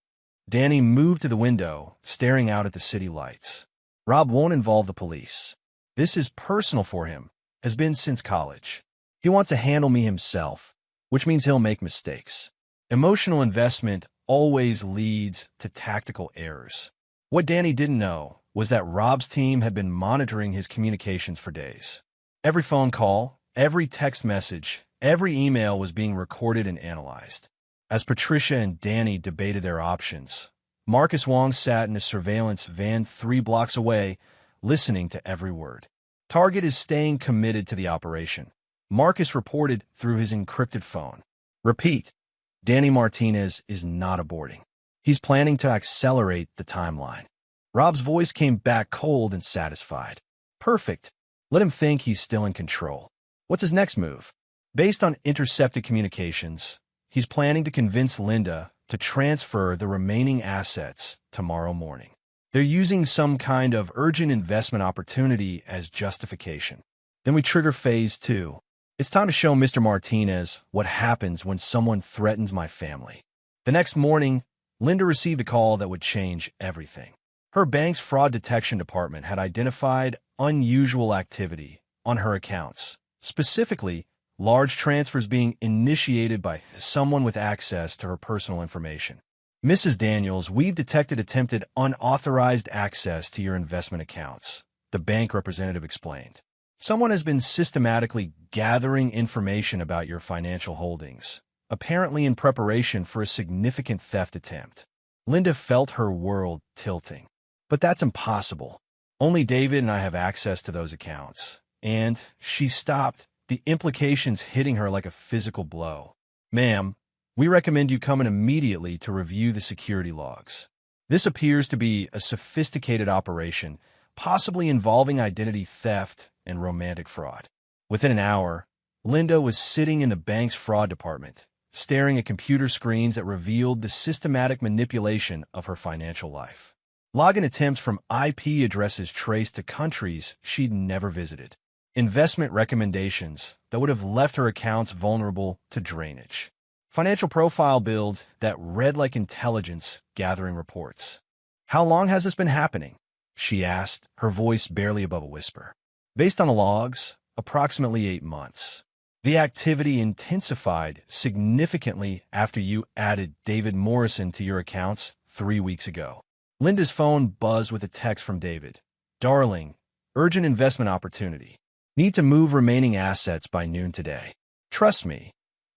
Danny moved to the window, staring out at the city lights. Rob won't involve the police. This is personal for him, has been since college. He wants to handle me himself, which means he'll make mistakes. Emotional investment always leads to tactical errors. What Danny didn't know was that Rob's team had been monitoring his communications for days. Every phone call, every text message, every email was being recorded and analyzed. As Patricia and Danny debated their options, Marcus Wong sat in a surveillance van 3 blocks away, listening to every word. Target is staying committed to the operation, Marcus reported through his encrypted phone. Repeat, Danny Martinez is not aborting. He's planning to accelerate the timeline. Rob's voice came back cold and satisfied. Perfect. Let him think he's still in control. What's his next move? Based on intercepted communications, he's planning to convince Linda to transfer the remaining assets tomorrow morning. They're using some kind of urgent investment opportunity as justification. Then we trigger phase 2. It's time to show Mr. Martinez what happens when someone threatens my family. The next morning, Linda received a call that would change everything. Her bank's fraud detection department had identified unusual activity on her accounts, specifically large transfers being initiated by someone with access to her personal information. Mrs. Daniels, we've detected attempted unauthorized access to your investment accounts, the bank representative explained. Someone has been systematically gathering information about your financial holdings, apparently in preparation for a significant theft attempt. Linda felt her world tilting. But that's impossible. Only David and I have access to those accounts. And she stopped, the implications hitting her like a physical blow. Ma'am, we recommend you come in immediately to review the security logs. This appears to be a sophisticated operation, possibly involving identity theft and romantic fraud. Within an hour, Linda was sitting in the bank's fraud department, staring at computer screens that revealed the systematic manipulation of her financial life. Login attempts from IP addresses traced to countries she'd never visited. Investment recommendations that would have left her accounts vulnerable to drainage. Financial profile builds that read like intelligence gathering reports. How long has this been happening? She asked, her voice barely above a whisper. Based on the logs, approximately 8 months. The activity intensified significantly after you added David Morrison to your accounts 3 weeks ago. Linda's phone buzzed with a text from David. Darling, urgent investment opportunity. Need to move remaining assets by noon today. Trust me,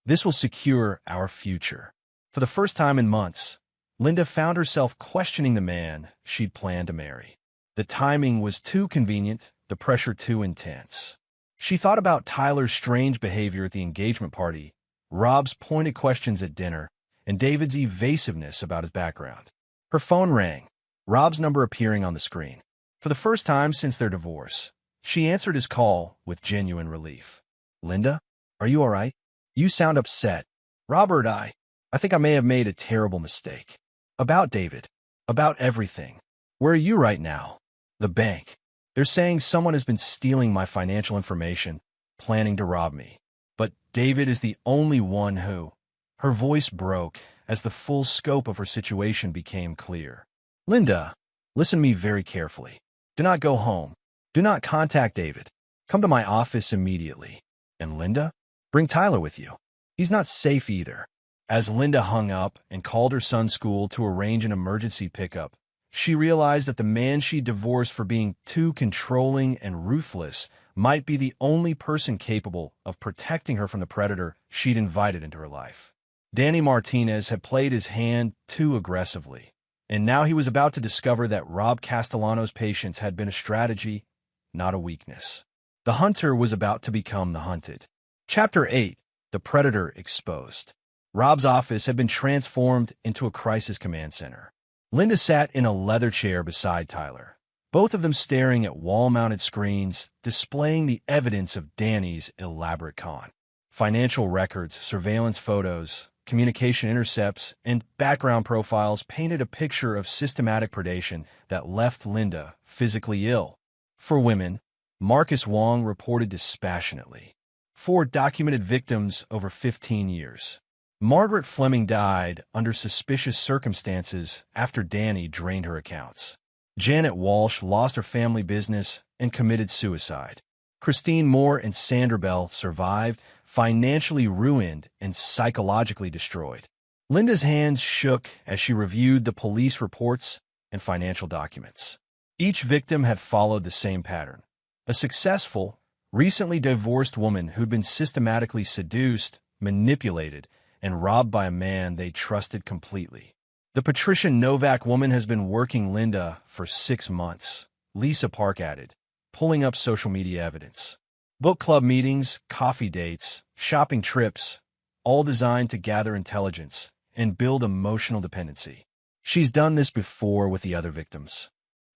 this will secure our future. For the first time in months, Linda found herself questioning the man she'd planned to marry. The timing was too convenient, the pressure too intense. She thought about Tyler's strange behavior at the engagement party, Rob's pointed questions at dinner, and David's evasiveness about his background. Her phone rang, Rob's number appearing on the screen. For the first time since their divorce, she answered his call with genuine relief. Linda, are you all right? You sound upset. Robert, I think I may have made a terrible mistake. About David. About everything. Where are you right now? The bank. They're saying someone has been stealing my financial information, planning to rob me. But David is the only one who... Her voice broke as the full scope of her situation became clear. Linda, listen to me very carefully. Do not go home. Do not contact David. Come to my office immediately. And Linda, bring Tyler with you. He's not safe either. As Linda hung up and called her son's school to arrange an emergency pickup, she realized that the man she divorced for being too controlling and ruthless might be the only person capable of protecting her from the predator she'd invited into her life. Danny Martinez had played his hand too aggressively, and now he was about to discover that Rob Castellano's patience had been a strategy, not a weakness. The hunter was about to become the hunted. Chapter 8. The Predator Exposed. Rob's office had been transformed into a crisis command center. Linda sat in a leather chair beside Tyler, both of them staring at wall-mounted screens displaying the evidence of Danny's elaborate con. Financial records, surveillance photos, communication intercepts, and background profiles painted a picture of systematic predation that left Linda physically ill. For women, Marcus Wong reported dispassionately. 4 documented victims over 15 years. Margaret Fleming died under suspicious circumstances after Danny drained her accounts. Janet Walsh lost her family business and committed suicide. Christine Moore and Sandra Bell survived, financially ruined and psychologically destroyed. Linda's hands shook as she reviewed the police reports and financial documents. Each victim had followed the same pattern. A successful, recently divorced woman who'd been systematically seduced, manipulated, and robbed by a man they trusted completely. The Patricia Novak woman has been working Linda for 6 months, Lisa Park added, pulling up social media evidence. Book club meetings, coffee dates, shopping trips, all designed to gather intelligence and build emotional dependency. She's done this before with the other victims.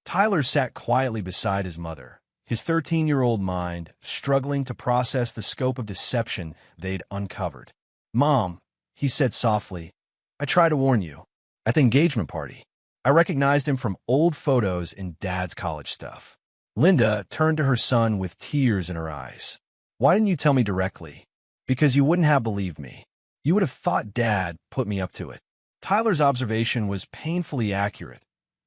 Tyler sat quietly beside his mother, his 13-year-old mind struggling to process the scope of deception they'd uncovered. "Mom," he said softly, "I tried to warn you. At the engagement party, I recognized him from old photos in Dad's college stuff." Linda turned to her son with tears in her eyes. "Why didn't you tell me directly?" "Because you wouldn't have believed me. You would have thought Dad put me up to it." Tyler's observation was painfully accurate.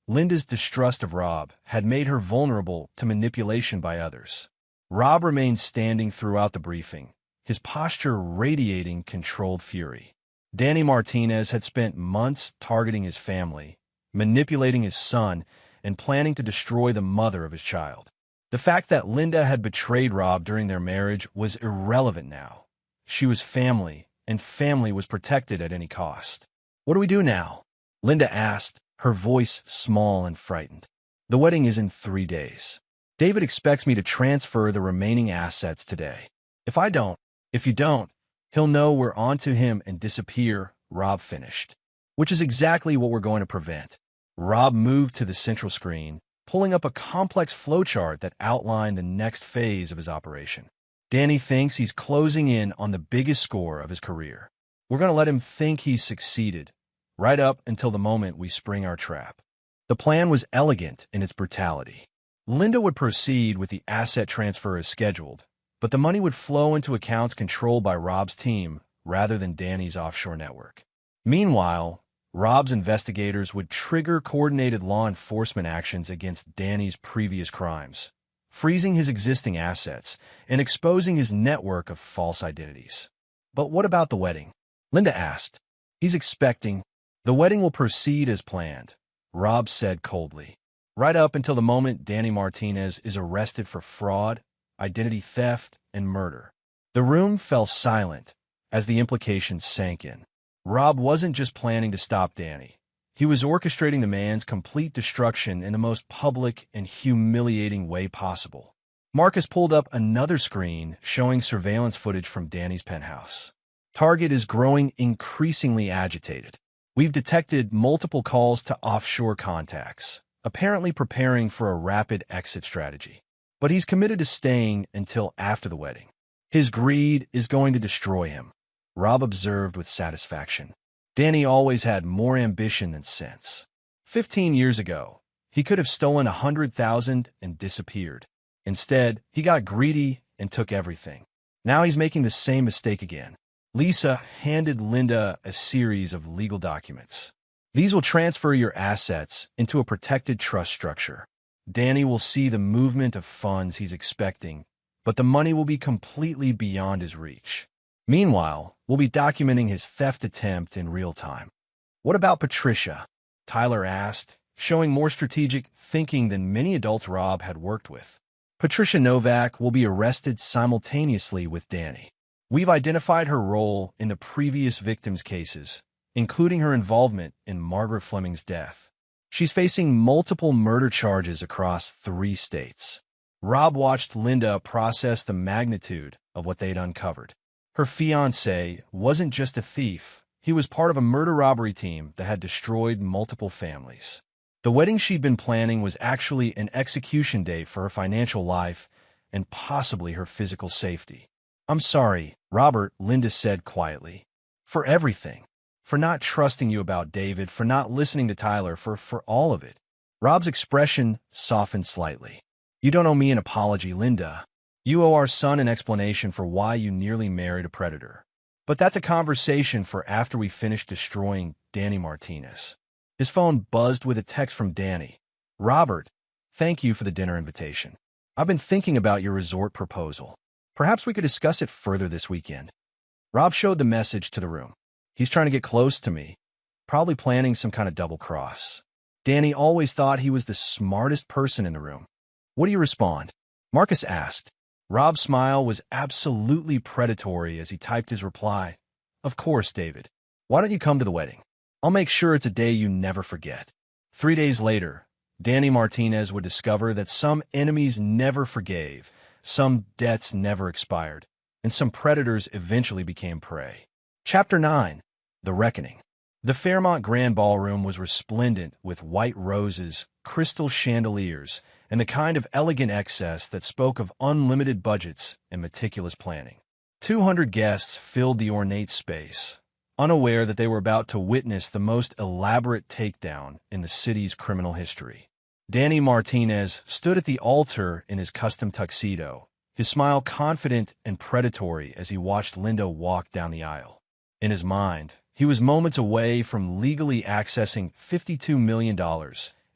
Linda's distrust of Rob had made her vulnerable to manipulation by others. Rob remained standing throughout the briefing, his posture radiating controlled fury. Danny Martinez had spent months targeting his family, manipulating his son, and planning to destroy the mother of his child. The fact that Linda had betrayed Rob during their marriage was irrelevant now. She was family, and family was protected at any cost. "What do we do now?" Linda asked, her voice small and frightened. "The wedding is in 3 days. David expects me to transfer the remaining assets today. If you don't, he'll know we're onto him and disappear," Rob finished. "Which is exactly what we're going to prevent." Rob moved to the central screen, pulling up a complex flowchart that outlined the next phase of his operation. "Danny thinks he's closing in on the biggest score of his career. We're going to let him think he's succeeded, right up until the moment we spring our trap." The plan was elegant in its brutality. Linda would proceed with the asset transfer as scheduled, but the money would flow into accounts controlled by Rob's team rather than Danny's offshore network. Meanwhile, Rob's investigators would trigger coordinated law enforcement actions against Danny's previous crimes, freezing his existing assets and exposing his network of false identities. "But what about the wedding?" Linda asked. "He's expecting." "The wedding will proceed as planned," Rob said coldly, "right up until the moment Danny Martinez is arrested for fraud, identity theft, and murder." The room fell silent as the implications sank in. Rob wasn't just planning to stop Danny. He was orchestrating the man's complete destruction in the most public and humiliating way possible. Marcus pulled up another screen showing surveillance footage from Danny's penthouse. "Target is growing increasingly agitated. We've detected multiple calls to offshore contacts, apparently preparing for a rapid exit strategy. But he's committed to staying until after the wedding. His greed is going to destroy him," Rob observed with satisfaction. Danny always had more ambition than sense. 15 years ago, he could have stolen 100,000 and disappeared. Instead, he got greedy and took everything. Now he's making the same mistake again. Lisa handed Linda a series of legal documents. "These will transfer your assets into a protected trust structure. Danny will see the movement of funds he's expecting, but the money will be completely beyond his reach. Meanwhile, we'll be documenting his theft attempt in real time." "What about Patricia?" Tyler asked, showing more strategic thinking than many adults Rob had worked with. "Patricia Novak will be arrested simultaneously with Danny. We've identified her role in the previous victims' cases, including her involvement in Margaret Fleming's death. She's facing multiple murder charges across 3 states." Rob watched Linda process the magnitude of what they'd uncovered. Her fiancé wasn't just a thief. He was part of a murder-robbery team that had destroyed multiple families. The wedding she'd been planning was actually an execution date for her financial life and possibly her physical safety. I'm sorry, Robert, Linda said quietly. For everything. For not trusting you about David, for not listening to Tyler, for all of it. Rob's expression softened slightly. You don't owe me an apology, Linda. You owe our son an explanation for why you nearly married a predator. But that's a conversation for after we finish destroying Danny Martinez. His phone buzzed with a text from Danny. Robert, thank you for the dinner invitation. I've been thinking about your resort proposal. Perhaps we could discuss it further this weekend. Rob showed the message to the room. He's trying to get close to me, probably planning some kind of double cross. Danny always thought he was the smartest person in the room. What do you respond? Marcus asked. Rob's smile was absolutely predatory as he typed his reply. Of course, David. Why don't you come to the wedding? I'll make sure it's a day you never forget. 3 days later, Danny Martinez would discover that some enemies never forgave, some debts never expired, and some predators eventually became prey. Chapter 9. The Reckoning. The Fairmont Grand Ballroom was resplendent with white roses, crystal chandeliers, and the kind of elegant excess that spoke of unlimited budgets and meticulous planning. 200 guests filled the ornate space, unaware that they were about to witness the most elaborate takedown in the city's criminal history. Danny Martinez stood at the altar in his custom tuxedo, his smile confident and predatory as he watched Linda walk down the aisle. In his mind, he was moments away from legally accessing $52 million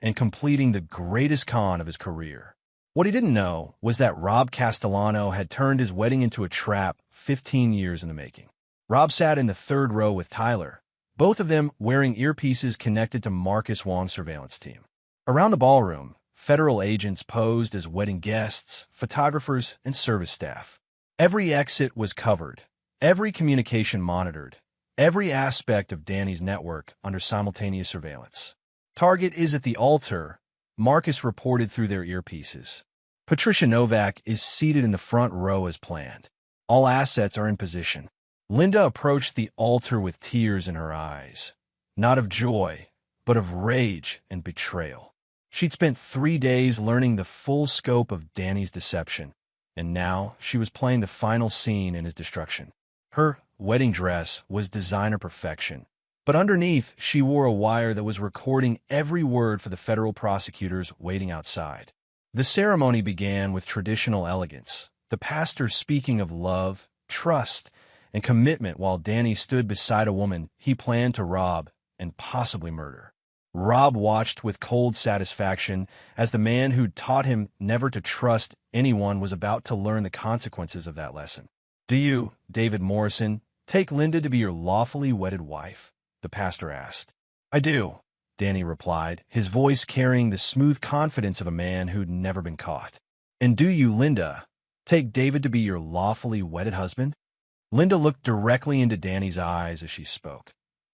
and completing the greatest con of his career. What he didn't know was that Rob Castellano had turned his wedding into a trap 15 years in the making. Rob sat in the third row with Tyler, both of them wearing earpieces connected to Marcus Wong's surveillance team. Around the ballroom, federal agents posed as wedding guests, photographers, and service staff. Every exit was covered, every communication monitored, every aspect of Danny's network under simultaneous surveillance. Target is at the altar, Marcus reported through their earpieces. Patricia Novak is seated in the front row as planned. All assets are in position. Linda approached the altar with tears in her eyes, not of joy, but of rage and betrayal. She'd spent 3 days learning the full scope of Danny's deception, and now she was playing the final scene in his destruction. Her wedding dress was designer perfection, but underneath she wore a wire that was recording every word for the federal prosecutors waiting outside. The ceremony began with traditional elegance, the pastor speaking of love, trust, and commitment while Danny stood beside a woman he planned to rob and possibly murder. Rob watched with cold satisfaction as the man who'd taught him never to trust anyone was about to learn the consequences of that lesson. Do you, David Morrison, take Linda to be your lawfully wedded wife? The pastor asked. I do, Danny replied, his voice carrying the smooth confidence of a man who'd never been caught. And do you, Linda, take David to be your lawfully wedded husband? Linda looked directly into Danny's eyes as she spoke.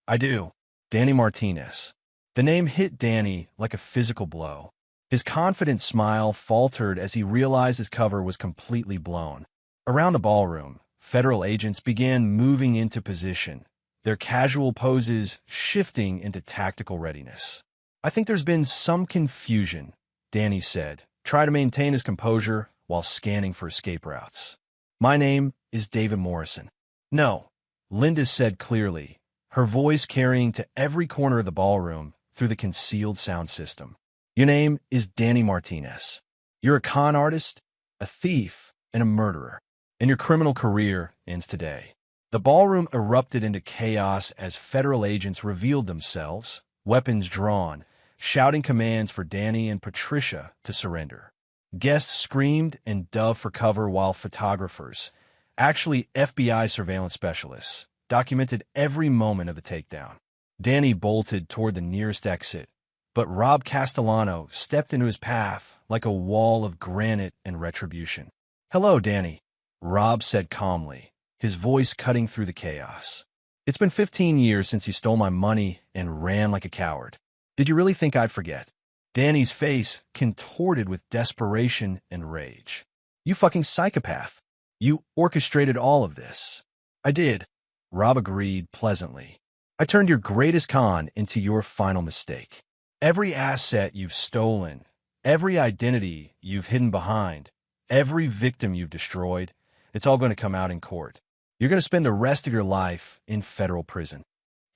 I do, Danny Martinez. The name hit Danny like a physical blow. His confident smile faltered as he realized his cover was completely blown. Around the ballroom, federal agents began moving into position, their casual poses shifting into tactical readiness. I think there's been some confusion, Danny said, trying to maintain his composure while scanning for escape routes. My name is David Morrison. No, Linda said clearly, her voice carrying to every corner of the ballroom through the concealed sound system. Your name is Danny Martinez. You're a con artist, a thief, and a murderer. And your criminal career ends today. The ballroom erupted into chaos as federal agents revealed themselves, weapons drawn, shouting commands for Danny and Patricia to surrender. Guests screamed and dove for cover while photographers, actually FBI surveillance specialists, documented every moment of the takedown. Danny bolted toward the nearest exit, but Rob Castellano stepped into his path like a wall of granite and retribution. Hello, Danny, Rob said calmly, his voice cutting through the chaos. It's been 15 years since you stole my money and ran like a coward. Did you really think I'd forget? Danny's face contorted with desperation and rage. You fucking psychopath. You orchestrated all of this. I did, Rob agreed pleasantly. I turned your greatest con into your final mistake. Every asset you've stolen, every identity you've hidden behind, every victim you've destroyed, It's all going to come out in court. You're going to spend the rest of your life in federal prison.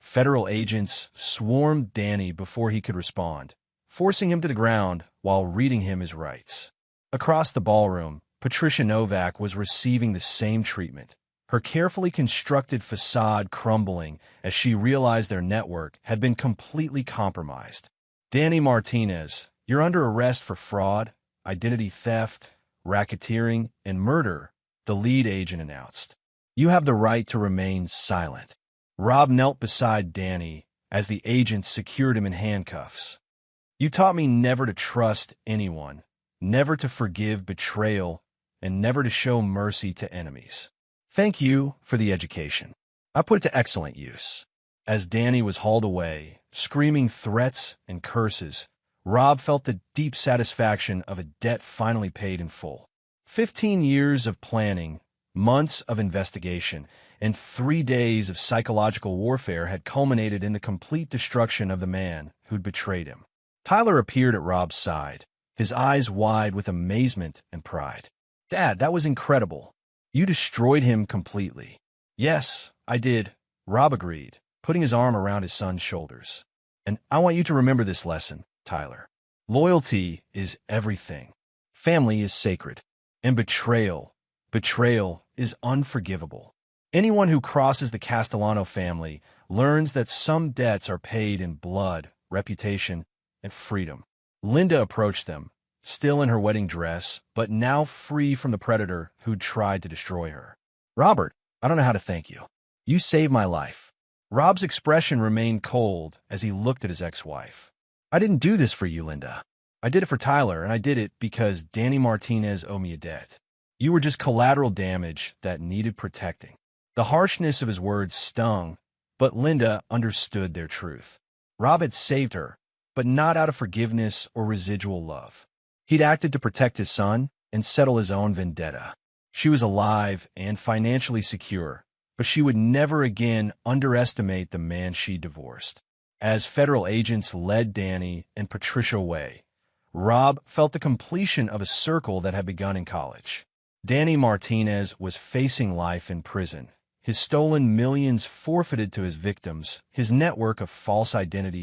Federal agents swarmed Danny before he could respond, forcing him to the ground while reading him his rights. Across the ballroom, Patricia Novak was receiving the same treatment, her carefully constructed facade crumbling as she realized their network had been completely compromised. Danny Martinez, you're under arrest for fraud, identity theft, racketeering, and murder, the lead agent announced. You have the right to remain silent. Rob knelt beside Danny as the agents secured him in handcuffs. You taught me never to trust anyone, never to forgive betrayal, and never to show mercy to enemies. Thank you for the education. I put it to excellent use. As Danny was hauled away, screaming threats and curses, Rob felt the deep satisfaction of a debt finally paid in full. 15 years of planning, months of investigation, and 3 days of psychological warfare had culminated in the complete destruction of the man who'd betrayed him. Tyler appeared at Rob's side, his eyes wide with amazement and pride. Dad, that was incredible. You destroyed him completely. Yes, I did, Rob agreed, putting his arm around his son's shoulders. And I want you to remember this lesson, Tyler. Loyalty is everything. Family is sacred. And betrayal is unforgivable. Anyone who crosses the Castellano family learns that some debts are paid in blood, reputation, and freedom. Linda approached them, still in her wedding dress, but now free from the predator who'd tried to destroy her. Robert, I don't know how to thank you. You saved my life. Rob's expression remained cold as he looked at his ex-wife. I didn't do this for you, Linda. I did it for Tyler, and I did it because Danny Martinez owed me a debt. You were just collateral damage that needed protecting. The harshness of his words stung, but Linda understood their truth. Rob had saved her, but not out of forgiveness or residual love. He'd acted to protect his son and settle his own vendetta. She was alive and financially secure, but she would never again underestimate the man she divorced. As federal agents led Danny and Patricia away, Rob felt the completion of a circle that had begun in college. Danny Martinez was facing life in prison, his stolen millions forfeited to his victims, his network of false identities